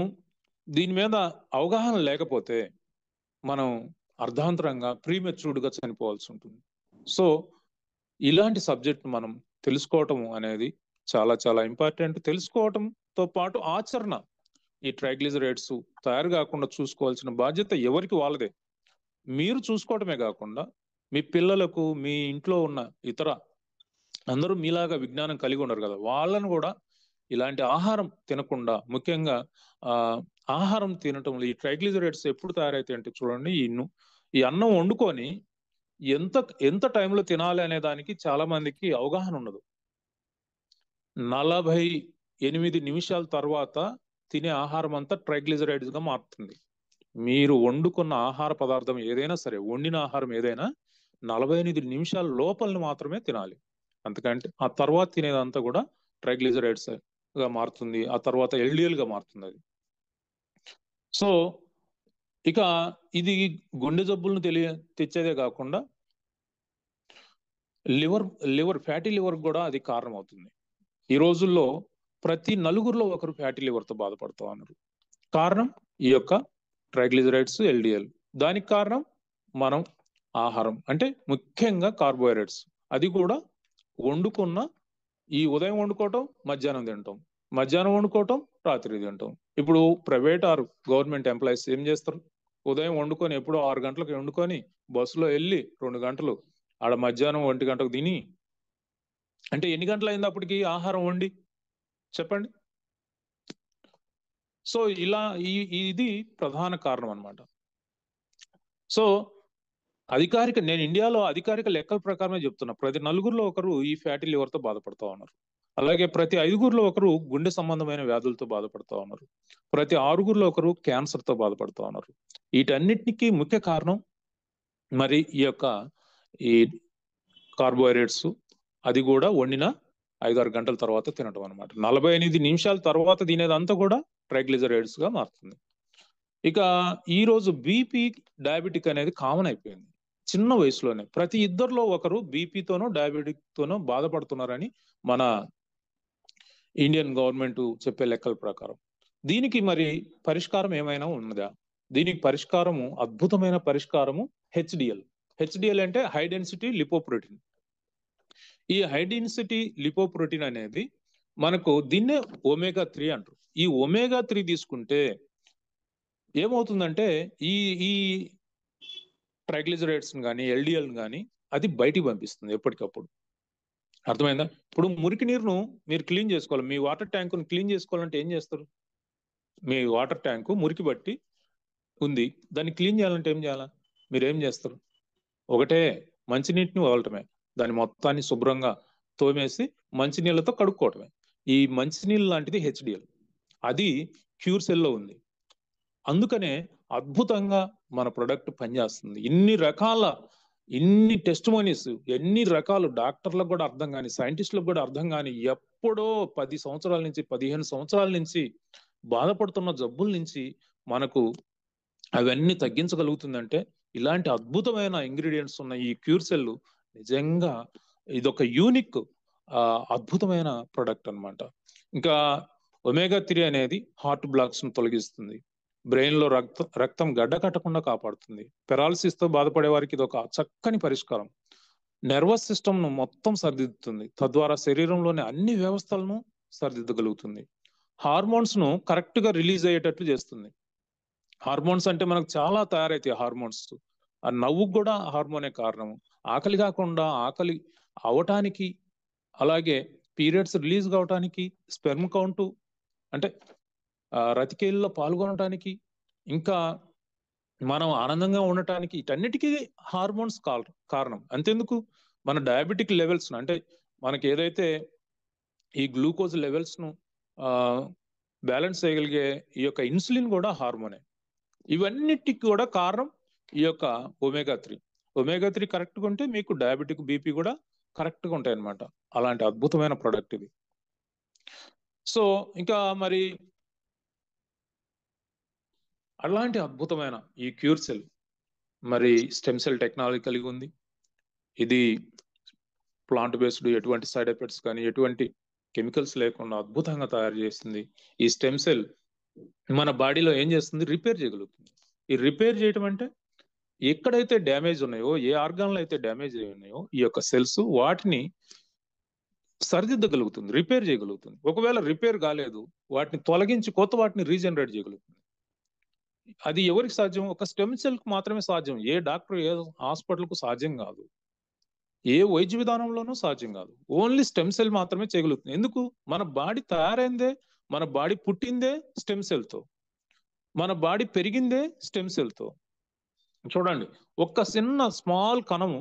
దీని మీద అవగాహన లేకపోతే మనం అర్ధాంతరంగా ప్రీమెచ్యూర్డ్ గా చనిపోవాల్సి ఉంటుంది. సో ఇలాంటి సబ్జెక్ట్ మనం తెలుసుకోవటం అనేది చాలా చాలా ఇంపార్టెంట్. తెలుసుకోవటంతో పాటు ఆచరణ, ఈ ట్రైగ్లిజరైడ్స్ తయారు కాకుండా చూసుకోవాల్సిన బాధ్యత ఎవరికి వాళ్ళదే. మీరు చూసుకోవటమే కాకుండా మీ పిల్లలకు, మీ ఇంట్లో ఉన్న ఇతర అందరూ మీలాగా విజ్ఞానం కలిగి ఉండరు కదా, వాళ్ళను కూడా ఇలాంటి ఆహారం తినకుండా, ముఖ్యంగా ఆహారం తినటంలో ఈ ట్రైగ్లిజరైడ్స్ ఎప్పుడు తయారైతాయి అంటే చూడండి, ఈ అన్నం వండుకొని ఎంత టైంలో తినాలి అనే దానికి చాలా మందికి అవగాహన ఉండదు. 48 నిమిషాల తర్వాత తినే ఆహారం అంతా ట్రైగ్లిజరైడ్స్ గా మారుతుంది. మీరు వండుకున్న ఆహార పదార్థం ఏదైనా సరే, వండిన ఆహారం ఏదైనా 48 నిమిషాల లోపలని మాత్రమే తినాలి. అందుకంటే ఆ తర్వాత తినేదంతా కూడా ట్రైగ్లిజరైడ్స్ గా మారుతుంది, ఆ తర్వాత ఎల్డిఎల్ గా మారుతుంది అది. సో ఇక ఇది గుండె జబ్బులను తెచ్చేదే కాకుండా ఫ్యాటీ లివర్ కూడా అది కారణం అవుతుంది. ఈ రోజుల్లో ప్రతి నలుగురిలో ఒకరు ఫ్యాటీ లివర్ తో బాధపడుతూ ఉన్నారు. కారణం ఈ యొక్క ట్రైగ్లిజరైడ్స్, ఎల్డిఎల్. దానికి కారణం మనం ఆహారం, అంటే ముఖ్యంగా కార్బోహైడ్రేట్స్. అది కూడా వండుకున్న ఈ ఉదయం వండుకోవటం, మధ్యాహ్నం తింటాం, మధ్యాహ్నం వండుకోవటం, రాత్రి తింటాం. ఇప్పుడు ప్రైవేట్ ఆర్ గవర్నమెంట్ ఎంప్లాయీస్ ఏం చేస్తారు? ఉదయం వండుకొని ఎప్పుడో 6 గంటలకు వండుకొని బస్సులో వెళ్ళి 2 గంటలు ఆడ మధ్యాహ్నం 1 గంటకు తిని, అంటే ఎన్ని గంటలు అయింది అప్పటికి ఆహారం వండి చెప్పండి. సో ఇలా ఇది ప్రధాన కారణం అన్నమాట. సో నేను ఇండియాలో అధికారిక లెక్కల ప్రకారమే చెప్తున్నా, ప్రతి నలుగురిలో ఒకరు ఈ ఫ్యాటీ లివర్ తో బాధపడుతూ ఉన్నారు. అలాగే ప్రతి 5గురిలో ఒకరు గుండె సంబంధమైన వ్యాధులతో బాధపడుతూ ఉన్నారు. ప్రతి 6గురిలో ఒకరు క్యాన్సర్ తో బాధపడుతూ ఉన్నారు. వీటన్నిటికీ ముఖ్య కారణం మరి ఈ కార్బోహైడ్రేట్స్, అది కూడా వండిన 5-6 గంటల తర్వాత తినటం అనమాట. 48 నిమిషాల తర్వాత తినేదంతా కూడా ట్రైగ్లిజరైడ్స్ గా మారుతుంది. ఇక ఈ రోజు బీపీ, డయాబెటిక్ అనేది కామన్ అయిపోయింది. చిన్న వయసులోనే ప్రతి ఇద్దరిలో ఒకరు బీపీతోనో డయాబెటిక్ తోనో బాధపడుతున్నారని మన ఇండియన్ గవర్నమెంట్ చెప్పే లెక్కల ప్రకారం. దీనికి మరి పరిష్కారం ఏమైనా ఉన్నదా? దీనికి పరిష్కారము, అద్భుతమైన పరిష్కారము హెచ్డిఎల్ అంటే హై డెన్సిటీ లిపోప్రోటీన్. ఈ హై డెన్సిటీ లిపోప్రోటీన్ అనేది మనకు దీన్నే ఒమేగా-3 అంటారు. ఈ ఒమేగా-3 తీసుకుంటే ఏమవుతుందంటే ఈ ట్రైగ్లిజరైడ్స్ కానీ ఎల్డిఎల్ కానీ అది బయటికి పంపిస్తుంది ఎప్పటికప్పుడు. అర్థమైందా? ఇప్పుడు మురికి నీరును మీరు క్లీన్ చేసుకోవాలి. మీ వాటర్ ట్యాంకును క్లీన్ చేసుకోవాలంటే ఏం చేస్తారు? మీ వాటర్ ట్యాంకు మురికి బట్టి ఉంది, దాన్ని క్లీన్ చేయాలంటే ఏం చేయాలా? మీరు ఏం చేస్తారు? ఒకటే మంచినీటిని వదలటమే, దాని మొత్తాన్ని శుభ్రంగా తోమేసి మంచినీళ్ళతో కడుక్కోవటమే. ఈ మంచినీళ్ళు లాంటిది హెచ్డిఎల్, అది క్యూర్ సెల్లో ఉంది. అందుకనే అద్భుతంగా మన ప్రొడక్ట్ పనిచేస్తుంది. ఇన్ని టెస్టిమోనీస్, ఎన్ని రకాలు డాక్టర్లకు కూడా అర్థం కాని, సైంటిస్టులకు కూడా అర్థం కాని, ఎప్పుడో 10 సంవత్సరాల నుంచి 15 సంవత్సరాల నుంచి బాధపడుతున్న జబ్బుల నుంచి మనకు అవన్నీ తగ్గించగలుగుతుందంటే ఇలాంటి అద్భుతమైన ఇంగ్రీడియంట్స్ ఉన్న ఈ క్యూర్ సెల్ నిజంగా ఇదొక యూనిక్ అద్భుతమైన ప్రొడక్ట్ అన్నమాట. ఇంకా ఒమేగా-3 అనేది హార్ట్ బ్లాక్స్ ను తొలగిస్తుంది. బ్రెయిన్ లో రక్తం గడ్డ కట్టకుండా కాపాడుతుంది. పెరాలసిస్ తో బాధపడే వారికి ఇది ఒక చక్కని పరిష్కారం. నర్వస్ సిస్టమ్ ను మొత్తం సరిదిద్దుతుంది, తద్వారా శరీరంలోని అన్ని వ్యవస్థలను సరిదిద్దగలుగుతుంది. హార్మోన్స్ ను కరెక్ట్ గా రిలీజ్ అయ్యేటట్లు చేస్తుంది. హార్మోన్స్ అంటే మనకు చాలా తయారైతాయి హార్మోన్స్. ఆ నవ్వుకు కూడా హార్మోనే కారణం. ఆకలి కాకుండా ఆకలి అవటానికి, అలాగే పీరియడ్స్ రిలీజ్ కావటానికి, స్పెర్మ్ కౌంట్ అంటే రతికేళ్ళలో పాల్గొనటానికి, ఇంకా మనం ఆనందంగా ఉండటానికి, వీటన్నిటికీ హార్మోన్స్ కారణం. అంతెందుకు, మన డయాబెటిక్ లెవెల్స్ అంటే మనకి ఏదైతే ఈ గ్లూకోజ్ లెవెల్స్ ను బ్యాలెన్స్ చేయగలిగే ఈ యొక్క ఇన్సులిన్ కూడా హార్మోనే. ఇవన్నిటికి కూడా కారణం ఈ యొక్క ఒమేగా 3. ఒమేగా 3 కరెక్ట్గా ఉంటే మీకు డయాబెటిక్ బీపీ కూడా కరెక్ట్గా ఉంటాయి అన్నమాట. అలాంటి అద్భుతమైన ప్రోడక్ట్ ఇది. సో ఇంకా మరి అలాంటి అద్భుతమైన ఈ క్యూర్ సెల్ మరి స్టెమ్ సెల్ టెక్నాలజీ కలిగి ఉంది. ఇది ప్లాంట్ బేస్డ్, ఎటువంటి సైడ్ ఎఫెక్ట్స్ కానీ ఎటువంటి కెమికల్స్ లేకుండా అద్భుతంగా తయారు చేస్తుంది. ఈ స్టెమ్ సెల్ మన బాడీలో ఏం చేస్తుంది, రిపేర్ చేయగలుగుతుంది. ఈ రిపేర్ చేయటం అంటే ఎక్కడైతే డ్యామేజ్ ఉన్నాయో, ఏ ఆర్గాన్లు అయితే డ్యామేజ్ అయి ఉన్నాయో ఈ యొక్క సెల్స్ వాటిని సరిదిద్దగలుగుతుంది, రిపేర్ చేయగలుగుతుంది. ఒకవేళ రిపేర్ కాలేదు, వాటిని తొలగించి కొత్త వాటిని రీజనరేట్ చేయగలుగుతుంది. అది ఎవరికి సాధ్యం? ఒక స్టెమ్ సెల్ కు మాత్రమే సాధ్యం. ఏ డాక్టర్, ఏ హాస్పిటల్ కు సాధ్యం కాదు, ఏ వైద్య విధానంలోనూ సాధ్యం కాదు. ఓన్లీ స్టెమ్ సెల్ మాత్రమే చేయగలుగుతుంది. ఎందుకు? మన బాడీ తయారైందే, మన బాడీ పుట్టిందే స్టెమ్ సెల్ తో, మన బాడీ పెరిగిందే స్టెమ్ సెల్ తో. చూడండి, ఒక్క చిన్న స్మాల్ కణము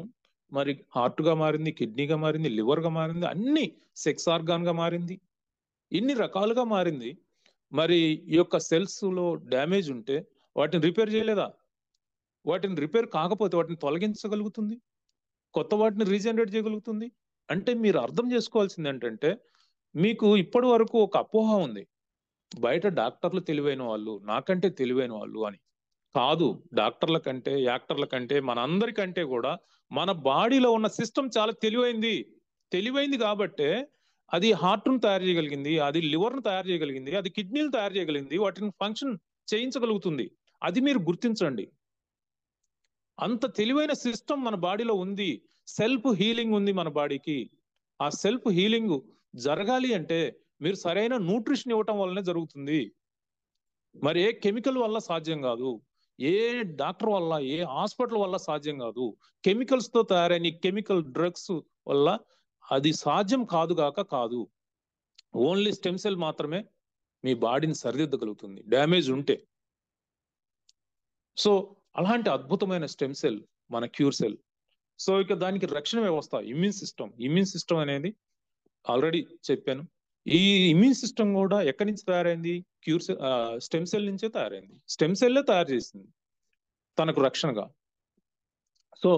మరి హార్ట్ గా మారింది, కిడ్నీగా మారింది, లివర్ గా మారింది, అన్ని సెక్స్ ఆర్గాన్ గా మారింది, ఇన్ని రకాలుగా మారింది. మరి ఈ యొక్క సెల్స్ లో డ్యామేజ్ ఉంటే వాటిని రిపేర్ చేయలేదా? వాటిని రిపేర్ కాకపోతే వాటిని తొలగించగలుగుతుంది, కొత్త వాటిని రీజనరేట్ చేయగలుగుతుంది. అంటే మీరు అర్థం చేసుకోవాల్సింది ఏంటంటే, మీకు ఇప్పటి వరకు ఒక అపోహ ఉంది, బయట డాక్టర్లు తెలివైన వాళ్ళు, నాకంటే తెలివైన వాళ్ళు అని. కాదు, డాక్టర్ల కంటే, యాక్టర్ల కంటే, మనందరికంటే కూడా మన బాడీలో ఉన్న సిస్టమ్ చాలా తెలివైంది కాబట్టే అది హార్ట్ను తయారు చేయగలిగింది, అది లివర్ను తయారు చేయగలిగింది, అది కిడ్నీలు తయారు చేయగలిగింది, వాటిని ఫంక్షన్ చేయించగలుగుతుంది. అది మీరు గుర్తించండి. అంత తెలివైన సిస్టమ్ మన బాడీలో ఉంది. సెల్ఫ్ హీలింగ్ ఉంది మన బాడీకి. ఆ సెల్ఫ్ హీలింగ్ జరగాలి అంటే మీరు సరైన న్యూట్రిషన్ ఇవ్వటం వల్లనే జరుగుతుంది. మరి ఏ కెమికల్ వల్ల సాధ్యం కాదు, ఏ డాక్టర్ వల్ల, ఏ హాస్పిటల్ వల్ల సాధ్యం కాదు. కెమికల్స్ తో తయారైన కెమికల్ డ్రగ్స్ వల్ల అది సాధ్యం కాదు. ఓన్లీ స్టెమ్ సెల్ మాత్రమే మీ బాడీని సరిదిద్దగలుగుతుంది డ్యామేజ్ ఉంటే. సో అలాంటి అద్భుతమైన స్టెమ్ సెల్ మన క్యూర్ సెల్. సో ఇక దానికి రక్షణ వ్యవస్థ, ఇమ్యూన్ సిస్టమ్ అనేది ఆల్రెడీ చెప్పాను. ఈ ఇమ్యూన్ సిస్టమ్ కూడా ఎక్కడి నుంచి తయారైంది? స్టెమ్ సెల్ నుంచే తయారైంది. స్టెమ్ సెల్లే తయారు చేసింది తనకు రక్షణగా. సో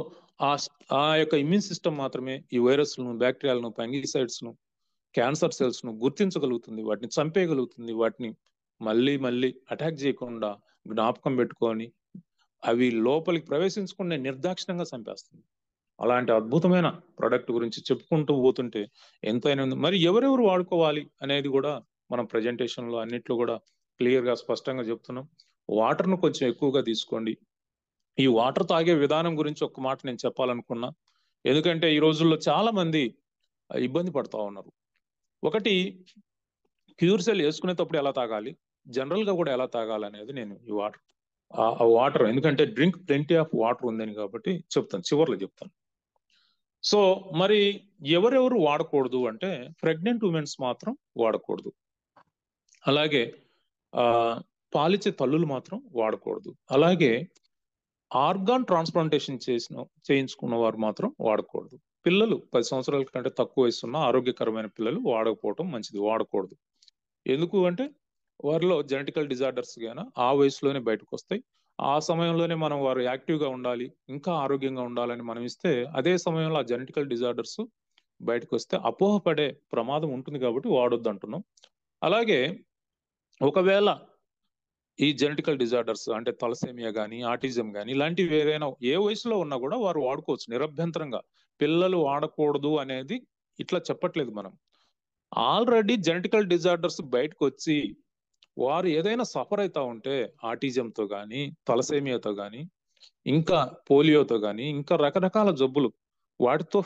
ఆ యొక్క ఇమ్యూన్ సిస్టమ్ మాత్రమే ఈ వైరస్లను, బ్యాక్టీరియాలను, ఫంగిసైడ్స్ ను, క్యాన్సర్ సెల్స్ ను గుర్తించగలుగుతుంది, వాటిని చంపేయగలుగుతుంది, వాటిని మళ్ళీ అటాక్ చేయకుండా జ్ఞాపకం పెట్టుకొని అవి లోపలికి ప్రవేశించకుండా నిర్దాక్షిణంగా చంపేస్తుంది. అలాంటి అద్భుతమైన ప్రొడక్ట్ గురించి చెప్పుకుంటూ పోతుంటే ఎంతైనా ఉంది. మరి ఎవరెవరు వాడుకోవాలి అనేది కూడా మనం ప్రెజెంటేషన్ లో అన్నిట్లో కూడా క్లియర్ గా స్పష్టంగా చెప్తున్నాం. వాటర్ ను కొంచెం ఎక్కువగా తీసుకోండి. ఈ వాటర్ తాగే విధానం గురించి ఒక్క మాట నేను చెప్పాలనుకున్నా, ఎందుకంటే ఈ రోజుల్లో చాలా మంది ఇబ్బంది పడతా ఉన్నారు. ఒకటి, క్యూర్ సెల్ వేసుకునేటప్పుడు ఎలా తాగాలి, జనరల్ గా కూడా ఎలా తాగాలి అనేది నేను ఈ వాటర్ ఎందుకంటే డ్రింక్ ప్లెంటీ ఆఫ్ వాటర్ ఉందని కాబట్టి చెప్తాను, చివర్లో చెప్తాను. సో మరి ఎవరెవరు వాడకూడదు అంటే, ప్రెగ్నెంట్ ఉమెన్స్ మాత్రం వాడకూడదు, అలాగే పాలిచ్చే తల్లులు మాత్రం వాడకూడదు, అలాగే ఆర్గాన్ ట్రాన్స్ప్లాంటేషన్ చేయించుకున్న వారు మాత్రం వాడకూడదు. పిల్లలు 10 సంవత్సరాల కంటే తక్కువ వయసు ఉన్న ఆరోగ్యకరమైన పిల్లలు వాడకపోవటం మంచిది, వాడకూడదు. ఎందుకు అంటే వారిలో జెనెటికల్ డిజార్డర్స్ గాన ఆ వయసులోనే బయటకు వస్తాయి. ఆ సమయంలోనే మనం వారు యాక్టివ్గా ఉండాలి, ఇంకా ఆరోగ్యంగా ఉండాలని మనం ఇస్తే, అదే సమయంలో ఆ జెనెటికల్ డిజార్డర్స్ బయటకు వస్తే అపోహపడే ప్రమాదం ఉంటుంది కాబట్టి వాడొద్దు అంటున్నాం. అలాగే ఒకవేళ ఈ జెనెటికల్ డిజార్డర్స్ అంటే తలసేమియా కానీ, ఆటిజం కానీ ఇలాంటివి ఏదైనా ఏ వయసులో ఉన్నా కూడా వారు వాడుకోవచ్చు నిరభ్యంతరంగా. పిల్లలు వాడకూడదు అనేది ఇట్లా చెప్పట్లేదు మనం. ఆల్రెడీ జెనెటికల్ డిజార్డర్స్ బయటకు వచ్చి వారు ఏదైనా సఫర్ అవుతా ఉంటే ఆటిజంతో కానీ, తలసేమియాతో కానీ, ఇంకా పోలియోతో కానీ, ఇంకా రకరకాల జబ్బులు వాటితో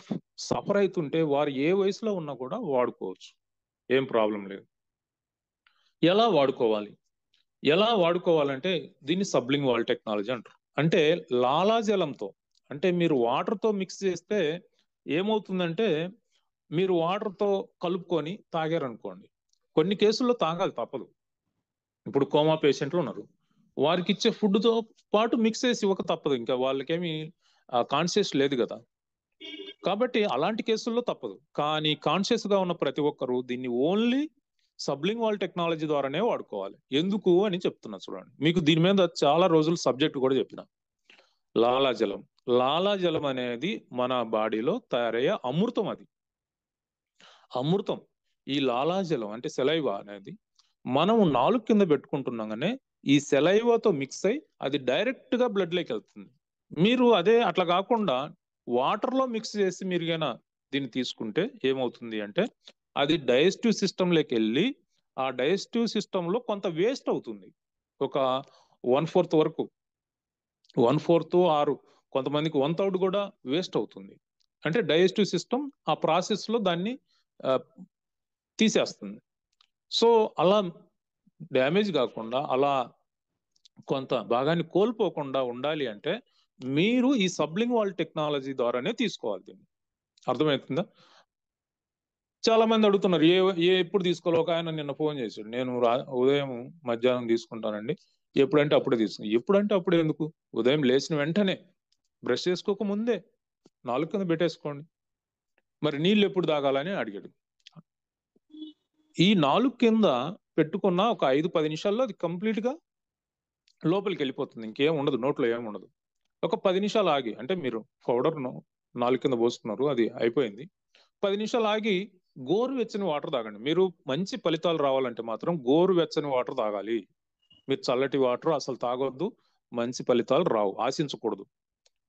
సఫర్ అవుతుంటే వారు ఏ వయసులో ఉన్నా కూడా వాడుకోవచ్చు, ఏం ప్రాబ్లం లేదు. ఎలా వాడుకోవాలి? ఎలా వాడుకోవాలంటే దీన్ని సబ్లింగ్వాల్ టెక్నాలజీ అంటారు. అంటే లాలాజలంతో, అంటే మీరు వాటర్తో మిక్స్ చేస్తే ఏమవుతుందంటే, మీరు వాటర్తో కలుపుకొని తాగారనుకోండి, కొన్ని కేసుల్లో తాగాలి తప్పదు. ఇప్పుడు కోమా పేషెంట్లు ఉన్నారు, వారికి ఇచ్చే ఫుడ్తో పాటు మిక్స్ చేసి ఇవ్వక తప్పదు, ఇంకా వాళ్ళకేమి కాన్షియస్ లేదు కదా. కాబట్టి అలాంటి కేసుల్లో తప్పదు. కానీ కాన్షియస్ గా ఉన్న ప్రతి ఒక్కరూ దీన్ని ఓన్లీ సబ్లింగ్వాల్ టెక్నాలజీ ద్వారానే వాడుకోవాలి. ఎందుకు అని చెప్తున్నా చూడండి. మీకు దీని మీద చాలా రోజులు సబ్జెక్ట్ కూడా చెప్పిన. లాలాజలం. లాలాజలం అనేది మన బాడీలో తయారయ్యే అమృతం. అది అమృతం. ఈ లాలాజలం అంటే సెలైవా అనేది మనం నాలుగు కింద పెట్టుకుంటున్నాగానే ఈ సెలైవాతో మిక్స్ అయి అది డైరెక్ట్ గా బ్లడ్ లోకి వెళ్తుంది. మీరు అదే అట్లా కాకుండా వాటర్ లో మిక్స్ చేసి మీరు గైనా దీన్ని తీసుకుంటే ఏమవుతుంది అంటే, అది డైజెస్టివ్ సిస్టమ్ లోకి వెళ్ళి ఆ డైజెస్టివ్ సిస్టమ్ లో కొంత వేస్ట్ అవుతుంది. ఒక 1/4 వరకు, 1/4 ఆరు, కొంతమందికి 1/3 కూడా వేస్ట్ అవుతుంది. అంటే డైజెస్టివ్ సిస్టమ్ ఆ ప్రాసెస్ లో దాన్ని తీసేస్తుంది. సో అలా డ్యామేజ్ కాకుండా, అలా కొంత భాగాన్ని కోల్పోకుండా ఉండాలి అంటే మీరు ఈ సబ్లింగ్వాల్ టెక్నాలజీ ద్వారానే తీసుకోవాలి దీన్ని. అర్థమవుతుందా? చాలా మంది అడుగుతున్నారు ఎప్పుడు తీసుకోవాలి. ఒక ఆయన నిన్న ఫోన్ చేశాడు, నేను ఉదయం మధ్యాహ్నం తీసుకుంటానండి, ఎప్పుడంటే అప్పుడే తీసుకున్నాను. ఎప్పుడంటే అప్పుడే ఎందుకు? ఉదయం లేచిన వెంటనే బ్రష్ చేసుకోక ముందే నాలుగు కింద పెట్టేసుకోండి. మరి నీళ్ళు ఎప్పుడు తాగాలని అడిగాడు. ఈ నాలుగు కింద పెట్టుకున్న ఒక 5-10 నిమిషాల్లో అది కంప్లీట్ గా లోపలికి వెళ్ళిపోతుంది, ఇంకేం ఉండదు, నోట్లో ఏం ఉండదు. ఒక 10 నిమిషాలు ఆగి, అంటే మీరు పౌడర్ నాలుగు కింద పోస్తున్నారు, అది అయిపోయింది, 10 నిమిషాలు ఆగి గోరువెచ్చని వాటర్ తాగండి. మీరు మంచి ఫలితాలు రావాలంటే మాత్రం గోరువెచ్చని వాటర్ తాగాలి. మీరు చల్లటి వాటర్ అసలు తాగొద్దు, మంచి ఫలితాలు రావు, ఆశించకూడదు.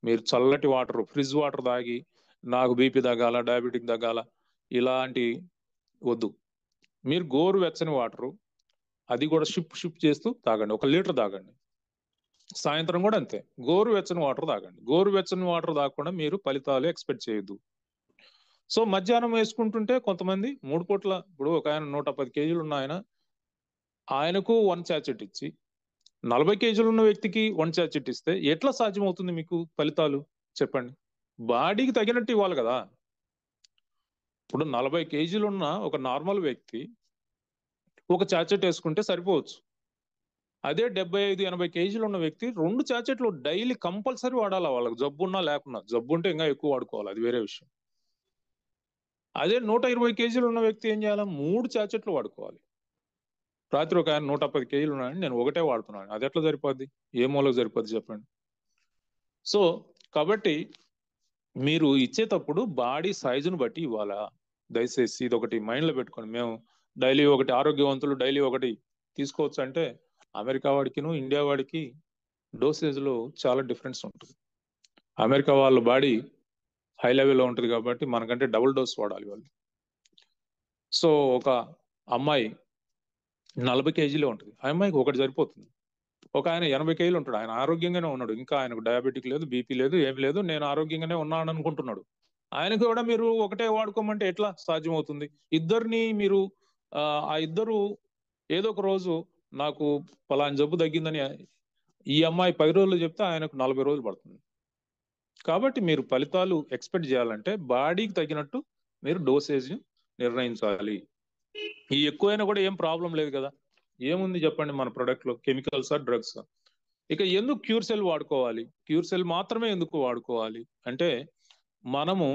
మీరు చల్లటి వాటర్, ఫ్రిడ్జ్ వాటర్ తాగి నాకు బీపీ తగ్గాల, డయాబెటిక్ తగ్గాల, ఇలాంటి వద్దు. మీరు గోరువెచ్చని వాటరు, అది కూడా షిప్ చేస్తూ తాగండి, 1 లీటర్ తాగండి. సాయంత్రం కూడా అంతే, గోరువెచ్చని వాటర్ తాగండి. గోరువెచ్చని వాటర్ తాగకుండా మీరు ఫలితాలు ఎక్స్పెక్ట్ చేయొద్దు. సో మధ్యాహ్నం వేసుకుంటుంటే కొంతమంది 3 పూట్ల, ఇప్పుడు ఒక ఆయన 110 కేజీలు ఉన్న ఆయనకు 1 చాచెట్ ఇచ్చి 40 కేజీలు ఉన్న వ్యక్తికి 1 చాచెట్ ఇస్తే ఎట్లా సాధ్యమవుతుంది మీకు ఫలితాలు? చెప్పండి. బాడీకి తగినట్టు ఇవ్వాలి కదా. ఇప్పుడు 40 కేజీలు ఉన్న ఒక నార్మల్ వ్యక్తి 1 చాచెట్ వేసుకుంటే సరిపోవచ్చు. అదే 75-80 కేజీలు ఉన్న వ్యక్తి 2 చాచెట్లు డైలీ కంపల్సరీ వాడాలా. వాళ్ళకి జబ్బు ఉన్నా లేకున్నా, జబ్బు ఉంటే ఇంకా ఎక్కువ వాడుకోవాలి, అది వేరే విషయం. అదే 120 కేజీలు ఉన్న వ్యక్తి ఏం చేయాలి? 3 చాచెట్లు వాడుకోవాలి. రాత్రి ఒక ఆయన 110 కేజీలు ఉన్నాడు, నేను ఒకటే వాడుతున్నాను, అది ఎట్లా సరిపోద్ది? ఏ మూలకు సరిపోద్ది చెప్పండి? సో కాబట్టి మీరు ఇచ్చేటప్పుడు బాడీ సైజును బట్టి ఇవ్వాలా. దయచేసి ఇది ఒకటి మైండ్ లో పెట్టుకోండి. మేము డైలీ ఒకటి, ఆరోగ్యవంతులు డైలీ ఒకటి తీసుకోవచ్చు అంటే, అమెరికా వాడికిను ఇండియా వాడికి డోసేజ్ లో చాలా డిఫరెన్స్ ఉంటుంది. అమెరికా వాళ్ళ బాడీ హై లెవెల్లో ఉంటుంది కాబట్టి మనకంటే డబుల్ డోస్ వాడాలి వాళ్ళు. సో ఒక అమ్మాయి 40 కేజీలో ఉంటుంది, ఆ అమ్మాయికి ఒకటి సరిపోతుంది. ఒక ఆయన 80 కేజీలు ఉంటాడు, ఆయన ఆరోగ్యంగానే ఉన్నాడు, ఇంకా ఆయనకు డయాబెటిక్ లేదు, బీపీ లేదు, ఏమి లేదు, నేను ఆరోగ్యంగానే ఉన్నాను అనుకుంటున్నాడు. ఆయనకు కూడా మీరు ఒకటే వాడుకోమంటే ఎట్లా సాధ్యమవుతుంది? ఇద్దరిని మీరు ఆ ఇద్దరు ఏదో ఒక రోజు నాకు పలానా జబ్బు తగ్గిందని ఈ అమ్మాయి 10 రోజులు చెప్తే ఆయనకు 40 రోజులు పడుతుంది. కాబట్టి మీరు ఫలితాలు ఎక్స్పెక్ట్ చేయాలంటే బాడీకి తగినట్టు మీరు డోసేజ్ నిర్ణయించాలి. ఈ ఎక్కువైనా కూడా ఏం ప్రాబ్లం లేదు కదా. ఏముంది చెప్పండి మన ప్రొడక్ట్ లో, కెమికల్సా డ్రగ్స్? ఇక ఎందుకు క్యూర్ సెల్ వాడుకోవాలి? క్యూర్ సెల్ మాత్రమే ఎందుకు వాడుకోవాలి అంటే, మనము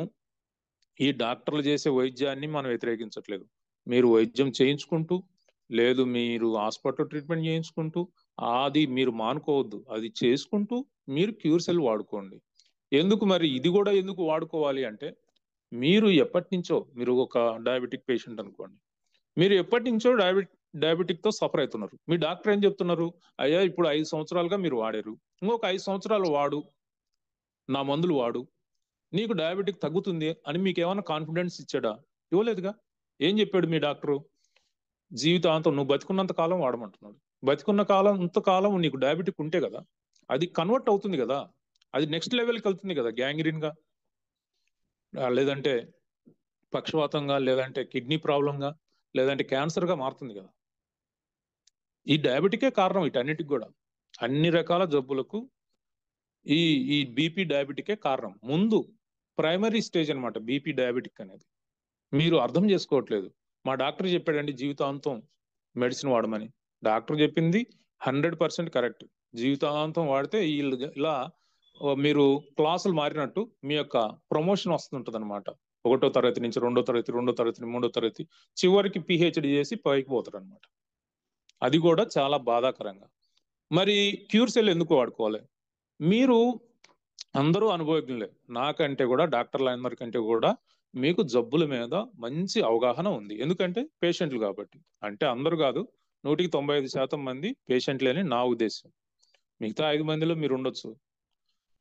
ఈ డాక్టర్లు చేసే వైద్యాన్ని మనం వ్యతిరేకించట్లేదు. మీరు వైద్యం చేయించుకుంటూ, లేదు మీరు హాస్పిటల్ ట్రీట్మెంట్ చేయించుకుంటూ, అది మీరు మానుకోవద్దు, అది చేసుకుంటూ మీరు క్యూర్ సెల్ వాడుకోండి. ఎందుకు మరి ఇది కూడా ఎందుకు వాడుకోవాలి అంటే, మీరు ఎప్పటి నుంచో, మీరు ఒక డయాబెటిక్ పేషెంట్ అనుకోండి, మీరు ఎప్పటి నుంచో డయాబెటిక్ తో సఫర్ అవుతున్నారు. మీ డాక్టర్ ఏం చెప్తున్నారు? అయ్యా ఇప్పుడు 5 సంవత్సరాలుగా మీరు వాడారు, ఇంకొక 5 సంవత్సరాలు వాడు, నా మందులు వాడు, నీకు డయాబెటిక్ తగ్గుతుంది అని మీకు ఏమైనా కాన్ఫిడెన్స్ ఇచ్చాడా? ఇవ్వలేదుగా. ఏం చెప్పాడు మీ డాక్టరు? జీవితాంతం నువ్వు బతికున్నంత కాలం వాడమంటున్నాడు. బతికున్న కాలం ఇంతకాలం నీకు డయాబెటిక్ ఉంటే కదా అది కన్వర్ట్ అవుతుంది కదా, అది నెక్స్ట్ లెవెల్కి వెళ్తుంది కదా, గ్యాంగ్రీన్ గా, లేదంటే పక్షవాతంగా, లేదంటే కిడ్నీ ప్రాబ్లంగా, లేదంటే క్యాన్సర్ గా మారుతుంది కదా. ఈ డయాబెటికే కారణం వీటన్నిటికి కూడా, అన్ని రకాల జబ్బులకు ఈ ఈ బీపీ డయాబెటికే కారణం. ముందు ప్రైమరీ స్టేజ్ అన్నమాట బీపీ డయాబెటిక్ అనేది. మీరు అర్థం చేసుకోవట్లేదు. మా డాక్టర్ చెప్పాడండి జీవితాంతం మెడిసిన్ వాడమని. డాక్టర్ చెప్పింది 100% కరెక్ట్. జీవితాంతం వాడితే ఇలా మీరు క్లాసులు మారినట్టు మీ యొక్క ప్రమోషన్ వస్తుంటది అనమాట. 1వ తరగతి నుంచి 2వ తరగతి, 2వ తరగతి 3వ తరగతి, చివరికి పిహెచ్డి చేసి పైకి పోతారు అనమాట. అది కూడా చాలా బాధాకరంగా. మరి క్యూర్ సెల్ ఎందుకు వాడుకోవాలి? మీరు అందరూ అనుభవజ్ఞులే, నాకంటే కూడా డాక్టర్ల అందరికంటే కూడా మీకు జబ్బుల మీద మంచి అవగాహన ఉంది. ఎందుకంటే పేషెంట్లు కాబట్టి. అంటే అందరూ కాదు, 195% మంది పేషెంట్లేని నా ఉద్దేశం. మిగతా 5 మందిలో మీరు ఉండొచ్చు.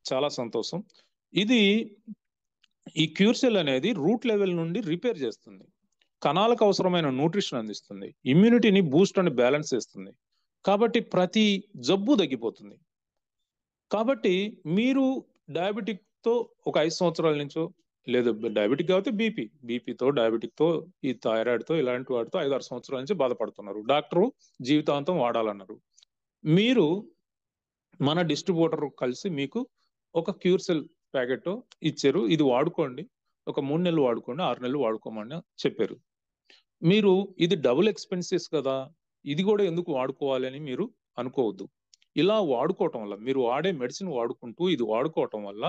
చాలా సంతోషం. ఇది ఈ క్యూర్ సెల్ అనేది రూట్ లెవెల్ నుండి రిపేర్ చేస్తుంది, కణాలకు అవసరమైన న్యూట్రిషన్ అందిస్తుంది, ఇమ్యూనిటీని బూస్ట్ అండ్ బ్యాలెన్స్ చేస్తుంది. కాబట్టి ప్రతి జబ్బు తగ్గిపోతుంది. కాబట్టి మీరు డయాబెటిక్ తో ఒక 5 సంవత్సరాల నుంచో, లేదు డయాబెటిక్ కాబట్టి బీపీతో, డయాబెటిక్ తో, ఈ థైరాయిడ్ తో, ఇలాంటి వాటితో 5-6 సంవత్సరాల నుంచి బాధపడుతున్నారు. డాక్టరు జీవితాంతం వాడాలన్నారు. మీరు మన డిస్ట్రిబ్యూటర్ కలిసి మీకు ఒక క్యూర్ సెల్ ప్యాకెట్ ఇచ్చారు, ఇది వాడుకోండి, ఒక 3 నెలలు వాడుకోండి, 6 నెలలు వాడుకోమని చెప్పారు. మీరు ఇది డబుల్ ఎక్స్పెన్సెస్ కదా, ఇది కూడా ఎందుకు వాడుకోవాలి అని మీరు అనుకోవద్దు. ఇలా వాడుకోవటం వల్ల, మీరు వాడే మెడిసిన్ వాడుకుంటూ ఇది వాడుకోవటం వల్ల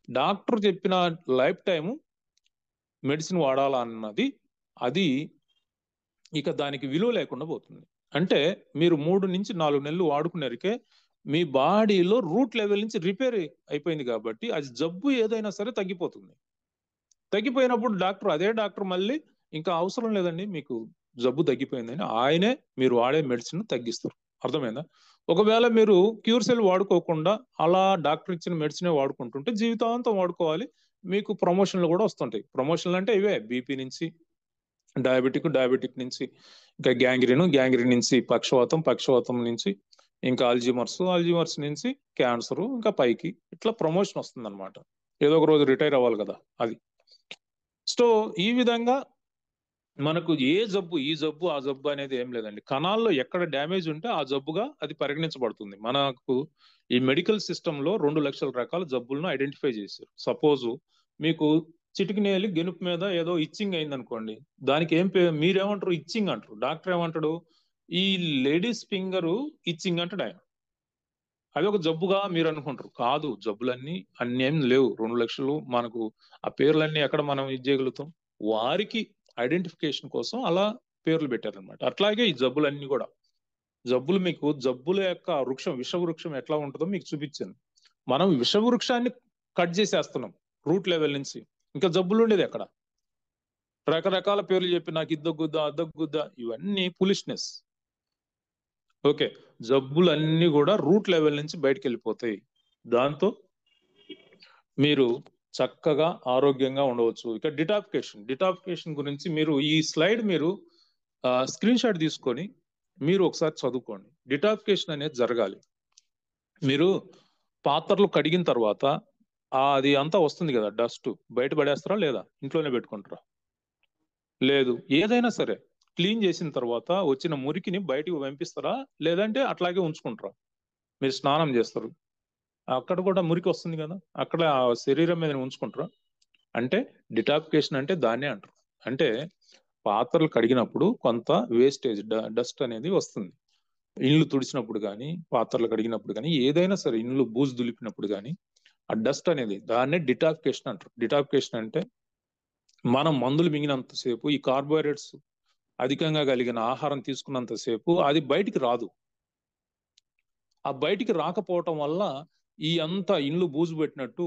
డాక్టర్ చెప్పిన లైఫ్ టైము మెడిసిన్ వాడాలన్నది అది ఇక దానికి విలువ లేకుండా పోతుంది. అంటే మీరు 3 నుంచి 4 నెలలు వాడుకునేరికే మీ బాడీలో రూట్ లెవెల్ నుంచి రిపేర్ అయిపోయింది కాబట్టి అది జబ్బు ఏదైనా సరే తగ్గిపోతుంది. తగ్గిపోయినప్పుడు అదే డాక్టర్ మళ్ళీ ఇంకా అవసరం లేదండి మీకు జబ్బు తగ్గిపోయిందని ఆయనే మీరు వాడే మెడిసిన్ తగ్గిస్తారు. అర్థమైందా? ఒకవేళ మీరు క్యూర్ సెల్ వాడుకోకుండా అలా డాక్టర్ ఇచ్చిన మెడిసినే వాడుకుంటుంటే జీవితాంతం వాడుకోవాలి. మీకు ప్రమోషన్లు కూడా వస్తుంటాయి. ప్రమోషన్లు అంటే ఇవే, బీపీ నుంచి డయాబెటిక్ నుంచి ఇంకా గ్యాంగ్రీన్ నుంచి పక్షవాతం నుంచి ఇంకా అల్జీమర్స్ నుంచి క్యాన్సర్, ఇంకా పైకి ఇట్లా ప్రమోషన్ వస్తుంది అనమాట. ఏదో ఒక రోజు రిటైర్ అవ్వాలి కదా అది. సో ఈ విధంగా మనకు ఈ జబ్బు ఆ జబ్బు అనేది ఏం లేదండి. కణాల్లో ఎక్కడ డ్యామేజ్ ఉంటే ఆ జబ్బుగా అది పరిగణించబడుతుంది. మనకు ఈ మెడికల్ సిస్టమ్ లో 2 లక్షల రకాల జబ్బులను ఐడెంటిఫై చేశారు. సపోజ్ మీకు చిటికినేలి గెనుపు మీద ఏదో ఇచ్చింగ్ అయింది అనుకోండి, దానికి ఏం మీరేమంటారు? ఇచ్చింగ్ అంటారు. డాక్టర్ ఏమంటాడు? ఈ లేడీస్ ఫింగర్ ఇచ్చింగ్ అంటాడు ఆయన. అది ఒక జబ్బుగా మీరు అనుకుంటారు. కాదు, జబ్బులన్నీ అన్నేం లేవు. 2 లక్షలు మనకు ఆ పేర్లన్నీ ఎక్కడ మనం ఇది చేయగలుగుతాం? వారికి ఐడెంటిఫికేషన్ కోసం అలా పేర్లు పెట్టారనమాట. అట్లాగే ఈ జబ్బులన్నీ కూడా, మీకు జబ్బుల యొక్క విషవృక్షం ఎట్లా ఉంటుందో మీకు చూపించాను. మనం విషవృక్షాన్ని కట్ చేసేస్తున్నాం రూట్ లెవెల్ నుంచి. ఇంకా జబ్బులు ఉండేది ఎక్కడ? రకరకాల పేర్లు చెప్పి నాకు ఇద్దగుద్దా అద్దగుద్దా, ఇవన్నీ ఫులిష్నెస్. ఓకే, జబ్బులన్నీ కూడా రూట్ లెవెల్ నుంచి బయటకు వెళ్ళిపోతాయి. దాంతో మీరు చక్కగా ఆరోగ్యంగా ఉండవచ్చు. ఇక డిటాక్సిఫికేషన్ గురించి మీరు ఈ స్లైడ్ మీరు స్క్రీన్ షాట్ తీసుకొని మీరు ఒకసారి చదువుకోండి. డిటాక్సిఫికేషన్ అనేది జరగాలి. మీరు పాత్రలు కడిగిన తర్వాత అది అంతా వస్తుంది కదా డస్ట్, బయట పడేస్తారా లేదా ఇంట్లోనే పెట్టుకుంటారా? లేదు, ఏదైనా సరే క్లీన్ చేసిన తర్వాత వచ్చిన మురికిని బయటికి పంపిస్తారా, లేదంటే అట్లాగే ఉంచుకుంటారా? మీరు స్నానం చేస్తారు, అక్కడ కూడా మురికి వస్తుంది కదా, అక్కడ శరీరం మీద ఉంచుకుంటారా? అంటే డిటాక్సిఫికేషన్ అంటే దాన్నే అంటారు. అంటే పాత్రలు కడిగినప్పుడు కొంత వేస్టేజ్ డస్ట్ అనేది వస్తుంది. ఇల్లు తుడిచినప్పుడు కానీ, పాత్రలు కడిగినప్పుడు కానీ, ఏదైనా సరే ఇల్లు బూజు దులిపినప్పుడు కానీ ఆ డస్ట్ అనేది, దాన్నే డిటాక్సిఫికేషన్ అంటారు. డిటాక్సిఫికేషన్ అంటే మనం మందులు మింగినంతసేపు, ఈ కార్బోహైడ్రేట్స్ అధికంగా కలిగిన ఆహారం తీసుకున్నంతసేపు అది బయటికి రాదు. ఆ బయటికి రాకపోవటం వల్ల ఈ అంతా ఇల్లు బూజు పెట్టినట్టు,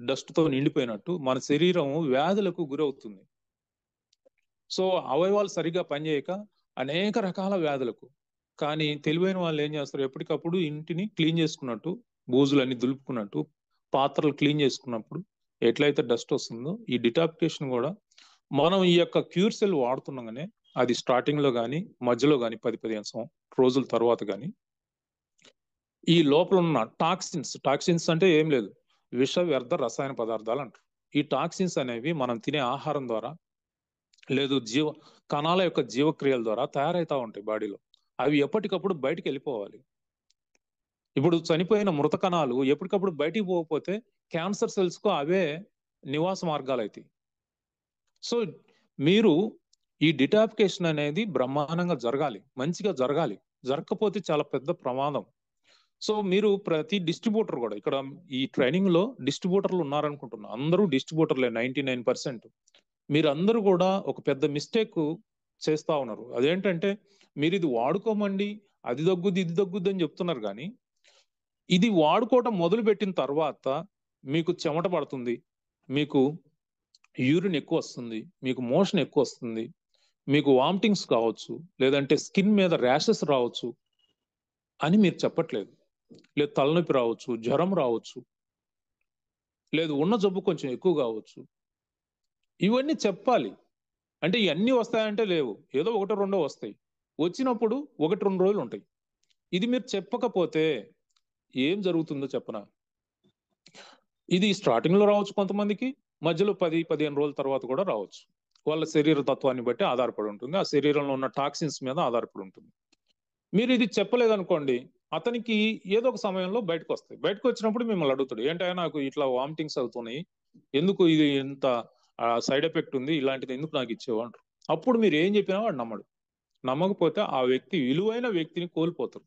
డస్ట్ తో నిండిపోయినట్టు మన శరీరం వ్యాధులకు గురవుతుంది. సో అవయవాలు సరిగా పనిచేయక అనేక రకాల వ్యాధులకు. కానీ తెలివైన వాళ్ళు ఏం చేస్తారు? ఎప్పటికప్పుడు ఇంటిని క్లీన్ చేసుకున్నట్టు, బూజులన్నీ దులుపుకున్నట్టు, పాత్రలు క్లీన్ చేసుకున్నప్పుడు ఎట్లయితే డస్ట్ వస్తుందో, ఈ డిటాక్సిఫికేషన్ కూడా మనం ఈ యొక్క క్యూర్ సెల్ వాడుతున్నాగానే అది స్టార్టింగ్లో కానీ మధ్యలో కానీ 10-15 రోజుల తర్వాత కానీ ఈ లోపల ఉన్న టాక్సిన్స్ అంటే ఏం లేదు, విష వ్యర్థ రసాయన పదార్థాలు అంటారు. ఈ టాక్సిన్స్ అనేవి మనం తినే ఆహారం ద్వారా లేదు కణాల యొక్క జీవక్రియల ద్వారా తయారవుతా ఉంటాయి బాడీలో. అవి ఎప్పటికప్పుడు బయటికి వెళ్ళిపోవాలి. ఇప్పుడు చనిపోయిన మృత కణాలు ఎప్పటికప్పుడు బయటికి పోకపోతే క్యాన్సర్ సెల్స్ కు అవే నివాస మార్గాలు అవుతాయి. సో మీరు ఈ డిటాపికేషన్ అనేది బ్రహ్మాండంగా జరగాలి, మంచిగా జరగాలి. జరగకపోతే చాలా పెద్ద ప్రమాదం. సో మీరు ప్రతి డిస్ట్రిబ్యూటర్ కూడా ఇక్కడ ఈ ట్రైనింగ్ లో డిస్ట్రిబ్యూటర్లు ఉన్నారనుకుంటున్నా. అందరూ డిస్ట్రిబ్యూటర్లే 99%. మీరు అందరూ కూడా ఒక పెద్ద మిస్టేక్ చేస్తా ఉన్నారు. అదేంటంటే మీరు ఇది వాడుకోమండి, అది దగ్గుద్ది ఇది దగ్గుద్ది అని చెప్తున్నారు. కానీ ఇది వాడుకోవటం మొదలు పెట్టిన తర్వాత మీకు చెమట పడుతుంది, మీకు యూరిన్ ఎక్కువ వస్తుంది, మీకు మోషన్ ఎక్కువ వస్తుంది, మీకు వామిటింగ్స్ కావచ్చు, లేదంటే స్కిన్ మీద ర్యాషెస్ రావచ్చు అని మీరు చెప్పట్లేదు. లేదు తలనొప్పి రావచ్చు, జ్వరం రావచ్చు, లేదు ఉన్న జబ్బు కొంచెం ఎక్కువ కావచ్చు. ఇవన్నీ చెప్పాలి. అంటే ఇవన్నీ వస్తాయంటే లేవు, ఏదో 1-2 వస్తాయి. వచ్చినప్పుడు 1-2 రోజులు ఉంటాయి. ఇది మీరు చెప్పకపోతే ఏం జరుగుతుందో చెప్పనా. ఇది స్టార్టింగ్ లో రావచ్చు కొంతమందికి, మధ్యలో 10-15 రోజుల తర్వాత కూడా రావచ్చు. వాళ్ళ శరీర తత్వాన్ని బట్టి ఆధారపడి ఉంటుంది, ఆ శరీరంలో ఉన్న టాక్సిన్స్ మీద ఆధారపడి ఉంటుంది. మీరు ఇది చెప్పలేదనుకోండి, అతనికి ఏదో ఒక సమయంలో బయటకు వస్తాయి. బయటకు వచ్చినప్పుడు మిమ్మల్ని అడుగుతాడు, ఏంటంటే నాకు ఇట్లా వామిటింగ్స్ అవుతున్నాయి, ఎందుకు ఇది ఎంత సైడ్ ఎఫెక్ట్ ఉంది, ఇలాంటిది ఎందుకు నాకు ఇచ్చేవా అంటారు. అప్పుడు మీరు ఏం చెప్పినా వాడు నమ్మడు. నమ్మకపోతే ఆ వ్యక్తి విలువైన వ్యక్తిని కోల్పోతారు.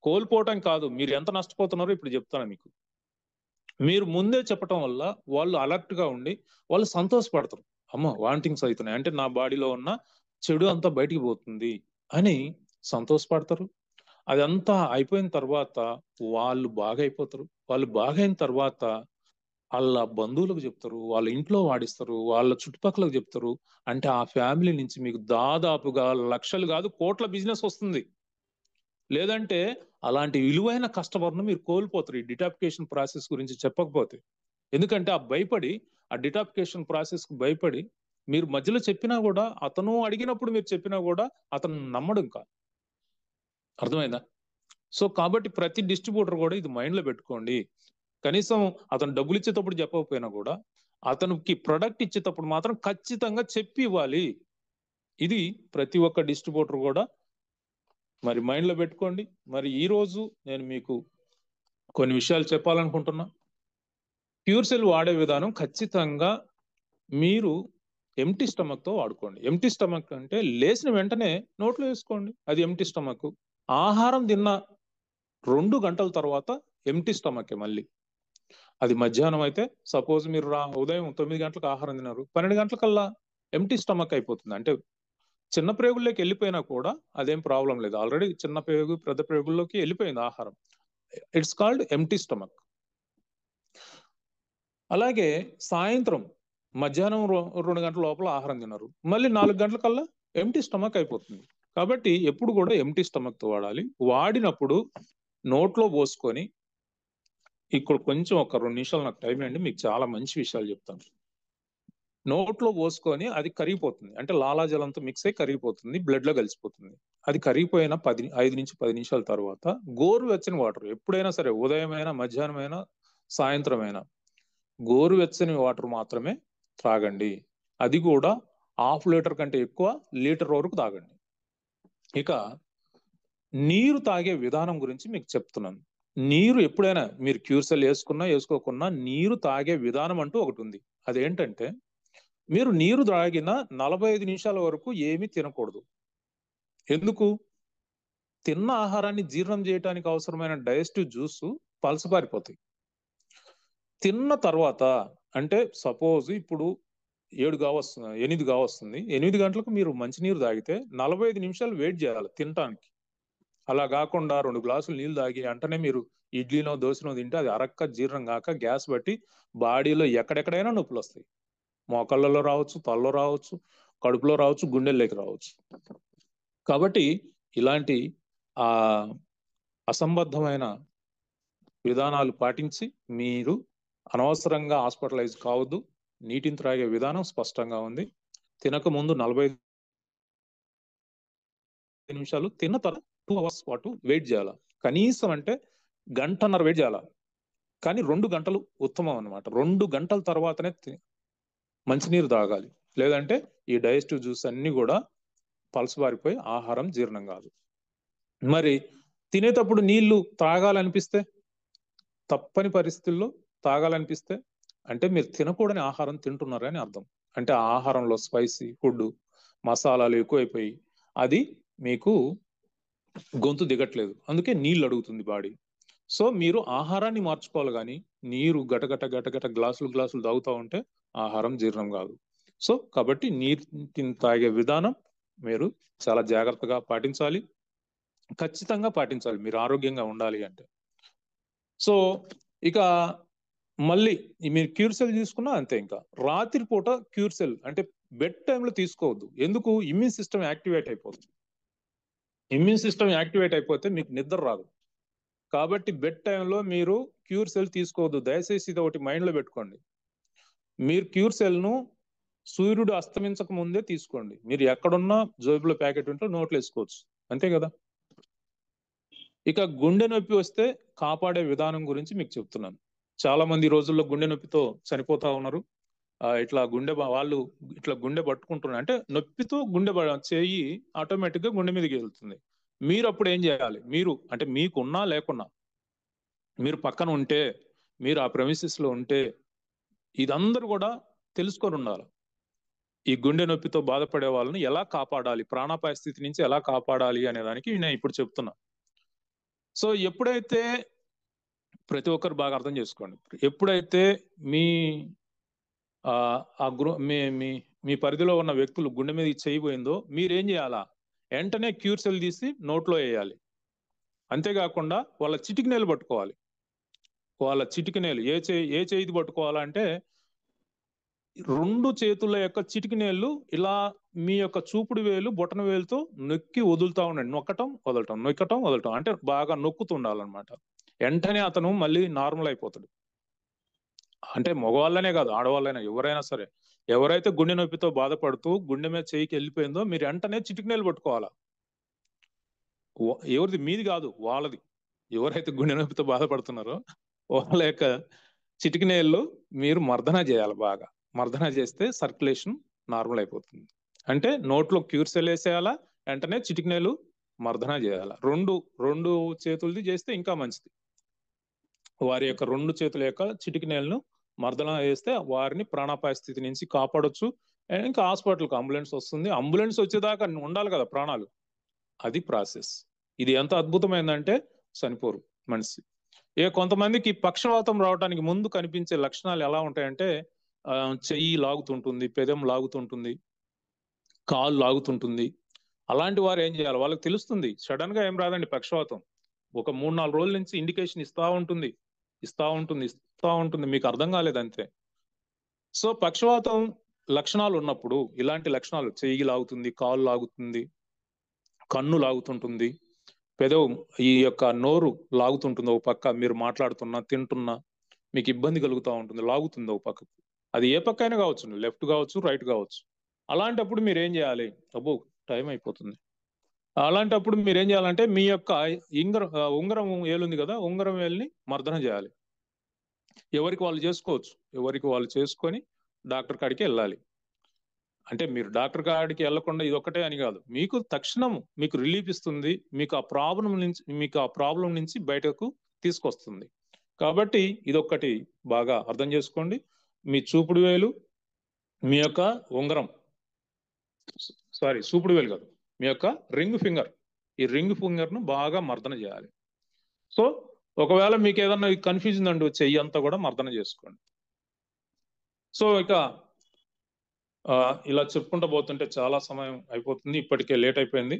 కోల్పోవటం కాదు, మీరు ఎంత నష్టపోతున్నారో ఇప్పుడు చెప్తాను మీకు. మీరు ముందే చెప్పటం వల్ల వాళ్ళు అలర్ట్ గా ఉండి వాళ్ళు సంతోషపడతారు. అమ్మ వామిటింగ్స్ అవుతున్నాయి అంటే నా బాడీలో ఉన్న చెడు అంతా బయటికి పోతుంది అని సంతోషపడతారు. అదంతా అయిపోయిన తర్వాత వాళ్ళు బాగా అయిపోతారు. వాళ్ళు బాగైన తర్వాత వాళ్ళ బంధువులకు చెప్తారు, వాళ్ళ ఇంట్లో వాడిస్తారు, వాళ్ళ చుట్టుపక్కలకు చెప్తారు. అంటే ఆ ఫ్యామిలీ నుంచి మీకు దాదాపుగా లక్షలు కాదు కోట్ల బిజినెస్ వస్తుంది. లేదంటే అలాంటి విలువైన కస్టమర్ను మీరు కోల్పోతారు ఈ డిటాపికేషన్ ప్రాసెస్ గురించి చెప్పకపోతే. ఎందుకంటే ఆ భయపడి, ఆ డిటాపికేషన్ ప్రాసెస్ కు భయపడి మీరు మధ్యలో చెప్పినా కూడా, అతను అడిగినప్పుడు మీరు చెప్పినా కూడా అతను నమ్మడు. ఇంకా అర్థమైందా? సో కాబట్టి ప్రతి డిస్ట్రిబ్యూటర్ కూడా ఇది మైండ్ లో పెట్టుకోండి. కనీసం అతను డబ్బులు ఇచ్చేటప్పుడు చెప్పకపోయినా కూడా అతనికి ప్రొడక్ట్ ఇచ్చేటప్పుడు మాత్రం ఖచ్చితంగా చెప్పి ఇవ్వాలి. ఇది ప్రతి ఒక్క డిస్ట్రిబ్యూటర్ కూడా మరి మైండ్ లో పెట్టుకోండి. మరి ఈ రోజు నేను మీకు కొన్ని విషయాలు చెప్పాలనుకుంటున్నా. ప్యూర్ సెల్ వాడే విధానం ఖచ్చితంగా మీరు ఎంటీ స్టమక్ తో వాడుకోండి. ఎంటీ స్టమక్ అంటే లేచిన వెంటనే నోట్లో వేసుకోండి, అది ఎంటీ స్టమక్. ఆహారం తిన్న 2 గంటల తర్వాత ఎంటీ స్టమక్. మళ్ళీ అది మధ్యాహ్నం అయితే సపోజ్ మీరు ఉదయం 9 గంటలకు ఆహారం తిన్నారు, 12 గంటలకల్లా ఎంటీ స్టమక్ అయిపోతుంది. అంటే చిన్న ప్రేగుల్లోకి వెళ్ళిపోయినా కూడా అదేం ప్రాబ్లం లేదు, ఆల్రెడీ చిన్న ప్రేగు పెద్ద ప్రేగుల్లోకి వెళ్ళిపోయింది ఆహారం. It's called empty stomach. అలాగే సాయంత్రం మధ్యాహ్నం 2 గంటల లోపల ఆహారం తిన్నారు, మళ్ళీ 4 గంటలకల్లా ఎంటీ స్టమక్ అయిపోతుంది. కాబట్టి ఎప్పుడు కూడా ఎంటీ స్టమక్ తో వాడాలి. వాడినప్పుడు నోట్లో పోసుకొని, ఇక్కడ కొంచెం ఒక 2 నిమిషాలు నాకు టైం అండి, మీకు చాలా మంచి విషయాలు చెప్తాను. నోట్లో పోసుకొని అది కరిగిపోతుంది, అంటే లాలాజలంతో మిక్స్ అయి కరిగిపోతుంది, బ్లడ్ లో కలిసిపోతుంది. అది కరిగిపోయిన 5-10 నిమిషాల తర్వాత గోరువెచ్చని వాటర్, ఎప్పుడైనా సరే ఉదయమైనా మధ్యాహ్నమైనా సాయంత్రమైనా గోరువెచ్చని వాటర్ మాత్రమే త్రాగండి. అది కూడా 1/2 లీటర్ కంటే ఎక్కువ, లీటర్ వరకు తాగండి. ఇక నీరు తాగే విధానం గురించి మీకు చెప్తున్నాను. నీరు ఎప్పుడైనా మీరు క్యూర్సెల్ వేసుకున్నా వేసుకోకున్నా నీరు తాగే విధానం అంటూ ఒకటి ఉంది. అదేంటంటే మీరు నీరు తాగిన 45 నిమిషాల వరకు ఏమీ తినకూడదు. ఎందుకు? తిన్న ఆహారాన్ని జీర్ణం చేయడానికి అవసరమైన డైజెస్టివ్ జ్యూస్ పలసపారిపోతాయి. తిన్న తర్వాత అంటే సపోజ్ ఇప్పుడు 8 కావస్తుంది, 8 గంటలకు మీరు మంచినీరు తాగితే 45 నిమిషాలు వెయిట్ చేయాలి తినటానికి. అలా కాకుండా 2 గ్లాసులు నీళ్ళు తాగి వెంటనే మీరు ఇడ్లీనో దోశనో తింటే అది అరక్క జీర్ణం కాక గ్యాస్ బట్టి బాడీలో ఎక్కడెక్కడైనా నొప్పులు వస్తాయి. మోకాళ్ళలో రావచ్చు, తలలో రావచ్చు, కడుపులో రావచ్చు, గుండెల్లోకి రావచ్చు. కాబట్టి ఇలాంటి ఆ అసంబద్ధమైన విధానాలు పాటించి మీరు అనవసరంగా హాస్పిటలైజ్ కావద్దు. నీటిని త్రాగే విధానం స్పష్టంగా ఉంది. తినక ముందు 45 నిమిషాలు తిన్న తర్వాత 2 hours పాటు వెయిట్ చేయాలి. కనీసం అంటే గంటన్నర వెయిట్ చేయాలి. కానీ 2 గంటలు ఉత్తమం అన్నమాట. 2 గంటల తర్వాతనే మంచినీరు తాగాలి. లేదంటే ఈ డైజెస్టివ్ జ్యూస్ అన్ని కూడా పలసబారిపోయి ఆహారం జీర్ణం కాదు. మరి తినేటప్పుడు నీళ్లు తాగాలనిపిస్తే, తప్పని పరిస్థితుల్లో తాగాలనిపిస్తే అంటే మీరు తినకూడని ఆహారం తింటున్నారని అర్థం. అంటే ఆ ఆహారంలో స్పైసీ ఫుడ్, మసాలాలు ఎక్కువైపోయి అది మీకు గొంతు దిగట్లేదు, అందుకే నీళ్ళు అడుగుతుంది బాడీ. సో మీరు ఆహారాన్ని మార్చుకోవాలి, కానీ నీరు గటగట గ్లాసులు తాగుతూ ఉంటే ఆహారం జీర్ణం కాదు. సో కాబట్టి నీటిని తాగే విధానం మీరు చాలా జాగ్రత్తగా పాటించాలి, ఖచ్చితంగా పాటించాలి మీరు ఆరోగ్యంగా ఉండాలి అంటే. సో ఇక మళ్ళీ మీరు క్యూర్సెల్ తీసుకున్నా అంతే. ఇంకా రాత్రిపూట క్యూర్సెల్ అంటే బెడ్ టైంలో తీసుకోవద్దు. ఎందుకు? ఇమ్యూన్ సిస్టమ్ యాక్టివేట్ అయిపోతుంది. ఇమ్యూన్ సిస్టమ్ యాక్టివేట్ అయిపోతే మీకు నిద్ర రాదు. కాబట్టి బెడ్ టైంలో మీరు క్యూర్సెల్ తీసుకోవద్దు. దయచేసి ఇది ఒకటి మైండ్లో పెట్టుకోండి. మీరు క్యూర్సెల్ను సూర్యుడు అస్తమించక ముందే తీసుకోండి. మీరు ఎక్కడున్నా జోబులో ప్యాకెట్ ఉంటే నోట్లో వేసుకోవచ్చు, అంతే కదా. ఇక గుండె నొప్పి వస్తే కాపాడే విధానం గురించి మీకు చెప్తున్నాను. చాలా మంది ఈ రోజుల్లో గుండె నొప్పితో చనిపోతా ఉన్నారు. ఇట్లా గుండె పట్టుకుంటున్నారు అంటే నొప్పితో చెయ్యి ఆటోమేటిక్ గా గుండె మీదకి వెళ్తుంది. మీరు అప్పుడు ఏం చేయాలి? మీరు అంటే మీకున్నా లేకున్నా మీరు పక్కన ఉంటే, మీరు ఆ ప్రెమిసెస్ లో ఉంటే ఇదందరూ కూడా తెలుసుకొని ఉండాలి. ఈ గుండె నొప్పితో బాధపడే వాళ్ళని ఎలా కాపాడాలి, ప్రాణాపాయ స్థితి నుంచి ఎలా కాపాడాలి అనే దానికి నేను ఇప్పుడు చెప్తున్నా. సో ఎప్పుడైతే ప్రతి ఒక్కరు బాగా అర్థం చేసుకోండి, ఎప్పుడైతే మీ మీ పరిధిలో ఉన్న వ్యక్తులు గుండె మీద చేయబోయిందో మీరేం చేయాలా? వెంటనే క్యూర్సెల్ తీసి నోట్లో వేయాలి. అంతేకాకుండా వాళ్ళ చిటికినేలు పట్టుకోవాలి. వాళ్ళ చిటికినేలు ఏ చేయిది పట్టుకోవాలంటే 2 చేతుల యొక్క చిటికినేళ్ళు ఇలా మీ యొక్క చూపుడు వేలు బొటన వేలుతో నొక్కి వదులుతా ఉండండి. నొక్కటం వదలటం అంటే బాగా నొక్కుతుండాలన్నమాట. వెంటనే అతను మళ్ళీ నార్మల్ అయిపోతాడు. అంటే మగవాళ్ళనే కాదు, ఆడవాళ్ళైనా ఎవరైనా సరే, ఎవరైతే గుండె నొప్పితో బాధపడుతూ గుండె మీద చేయికి వెళ్ళిపోయిందో మీరు వెంటనే చిటికినేలు పట్టుకోవాలా. ఎవరిది? మీది కాదు, వాళ్ళది. ఎవరైతే గుండె నొప్పితో బాధపడుతున్నారో వాళ్ళ యొక్క చిటికినేళ్ళు మీరు మర్దన చేయాలి. బాగా మర్దన చేస్తే సర్క్యులేషన్ నార్మల్ అయిపోతుంది. అంటే నోట్లో క్యూర్సెల్ వేసేయాలా, వెంటనే చిటికినేలు మర్దన చేయాలా. రెండు చేతులది చేస్తే ఇంకా మంచిది. వారి యొక్క 2 చేతుల యొక్క చిటికినేలను మర్దన చేస్తే వారిని ప్రాణాపాయ స్థితి నుంచి కాపాడొచ్చు. ఇంకా హాస్పిటల్కి అంబులెన్స్ వస్తుంది. అంబులెన్స్ వచ్చేదాకా ఉండాలి కదా ప్రాణాలు. అది ప్రాసెస్. ఇది ఎంత అద్భుతమైందంటే చనిపోరు మనిషి. కొంతమందికి పక్షవాతం రావడానికి ముందు కనిపించే లక్షణాలు ఎలా ఉంటాయంటే చెయ్యి లాగుతుంటుంది, పెదం లాగుతుంటుంది, కాలు లాగుతుంటుంది. అలాంటి వారు ఏం చేయాలి? వాళ్ళకి తెలుస్తుంది. సడన్ గా ఏం రాదండి పక్షవాతం. ఒక 3-4 రోజుల నుంచి ఇండికేషన్ ఇస్తా ఉంటుంది. మీకు అర్థం కాలేదు అంతే. సో పక్షవాతం లక్షణాలు ఉన్నప్పుడు ఇలాంటి లక్షణాలు, చెయ్యి లాగుతుంది, కాలు లాగుతుంది, కన్ను లాగుతుంటుంది, పెదవు ఈ యొక్క నోరు లాగుతుంటుంది. ఒక పక్క మీరు మాట్లాడుతున్నా తింటున్నా మీకు ఇబ్బంది కలుగుతూ ఉంటుంది, లాగుతుంది ఒక పక్కకు. అది ఏ పక్క అయినా కావచ్చు, లెఫ్ట్ కావచ్చు, రైట్ కావచ్చు. అలాంటప్పుడు మీరు ఏం చేయాలి? అబ్బో టైం అయిపోతుంది. అలాంటప్పుడు మీరు ఏం చేయాలంటే మీ యొక్క ఉంగరం ఏలుంది కదా, ఉంగరం వేలుని మర్దన చేయాలి. ఎవరికి వాళ్ళు చేసుకోవచ్చు. ఎవరికి వాళ్ళు చేసుకొని డాక్టర్ కాడికి వెళ్ళాలి. అంటే మీరు డాక్టర్ కాడికి వెళ్లకుండా ఇది ఒక్కటే అని కాదు, మీకు తక్షణం మీకు రిలీఫ్ ఇస్తుంది, మీకు ఆ ప్రాబ్లం నుంచి బయటకు తీసుకొస్తుంది. కాబట్టి ఇదొక్కటి బాగా అర్థం చేసుకోండి. మీ చూపుడు వేలు, మీ యొక్క ఉంగరం, చూపుడు వేలు కాదు, మీ యొక్క రింగ్ ఫింగర్, ఈ రింగ్ ఫింగర్ ను బాగా మర్దన చేయాలి. సో ఒకవేళ మీకు ఏదన్నా కన్ఫ్యూజన్ అండి, చెయ్యి అంతా కూడా మర్దన చేసుకోండి. సో ఇక ఇలా చెప్పుకుంటూ పోతుంటే చాలా సమయం అయిపోతుంది, ఇప్పటికే లేట్ అయిపోయింది.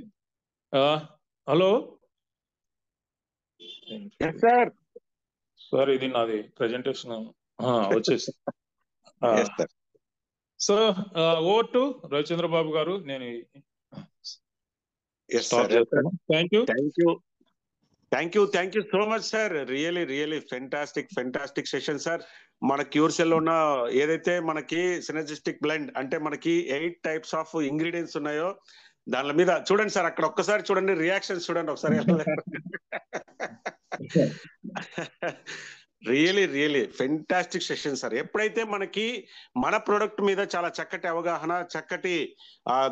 హలో సార్, ఇది నాది ప్రెజెంటేషన్ వచ్చేసి. సో ఓవర్ టు రవిచంద్ర బాబు గారు, నేను thank you so much sir. Really fantastic session sir. మన క్యూర్సెల్ లో ఉన్న ఏదైతే మనకి సినర్జిస్టిక్ బ్లెండ్ అంటే మనకి 8 టైప్స్ ఆఫ్ ఇంగ్రీడియంట్స్ ఉన్నాయో దాని మీద చూడండి సార్, అక్కడ ఒక్కసారి చూడండి, రియాక్షన్స్ చూడండి ఒకసారి. Really fantastic session sir. ఎప్పుడైతే మనకి మన ప్రొడక్ట్ మీద చాలా చక్కటి అవగాహన, చక్కటి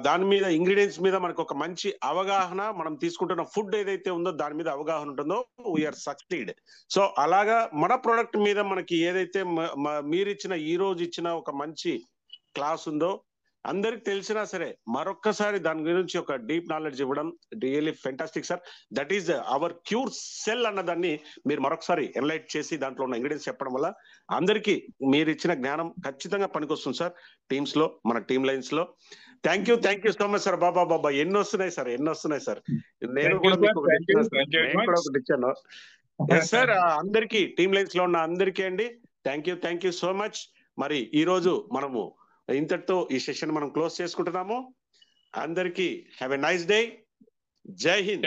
దాని మీద ఇంగ్రీడియంట్స్ మీద మనకు ఒక మంచి అవగాహన, మనం తీసుకుంటున్న ఫుడ్ ఏదైతే ఉందో దాని మీద అవగాహన ఉంటుందో వీఆర్ సక్సీడ్. సో అలాగా మన ప్రొడక్ట్ మీద మనకి ఏదైతే మీరిచ్చిన ఈ రోజు ఇచ్చిన ఒక మంచి క్లాస్ ఉందో, అందరికి తెలిసినా సరే మరొక్కసారి దాని గురించి ఒక డీప్ నాలెడ్జ్ ఇవ్వడం really fantastic sir. That is our cure cell అన్నదాన్ని మీరు మరొకసారి ఎన్లైట్ చేసి దాంట్లో ఉన్న ఇంగ్రీడియంట్స్ చెప్పడం వల్ల అందరికీ మీరు ఇచ్చిన జ్ఞానం ఖచ్చితంగా పనికొస్తుంది సార్ టీమ్స్ లో, మన టీమ్ లైన్స్ లో. Thank you so much sir. బాబా ఎన్ని వస్తున్నాయి సార్. నేను కూడా ఒకటి ఇచ్చాను సార్ అందరికీ, టీమ్ లైన్స్ లో ఉన్న అందరికీ అండి. Thank you so much. మరి ఈ రోజు మనము ఇంతటితో ఈ సెషన్ మనం క్లోజ్ చేసుకుంటున్నాము. అందరికీ హ్యావ్ ఎ నైస్ డే. జై హింద్.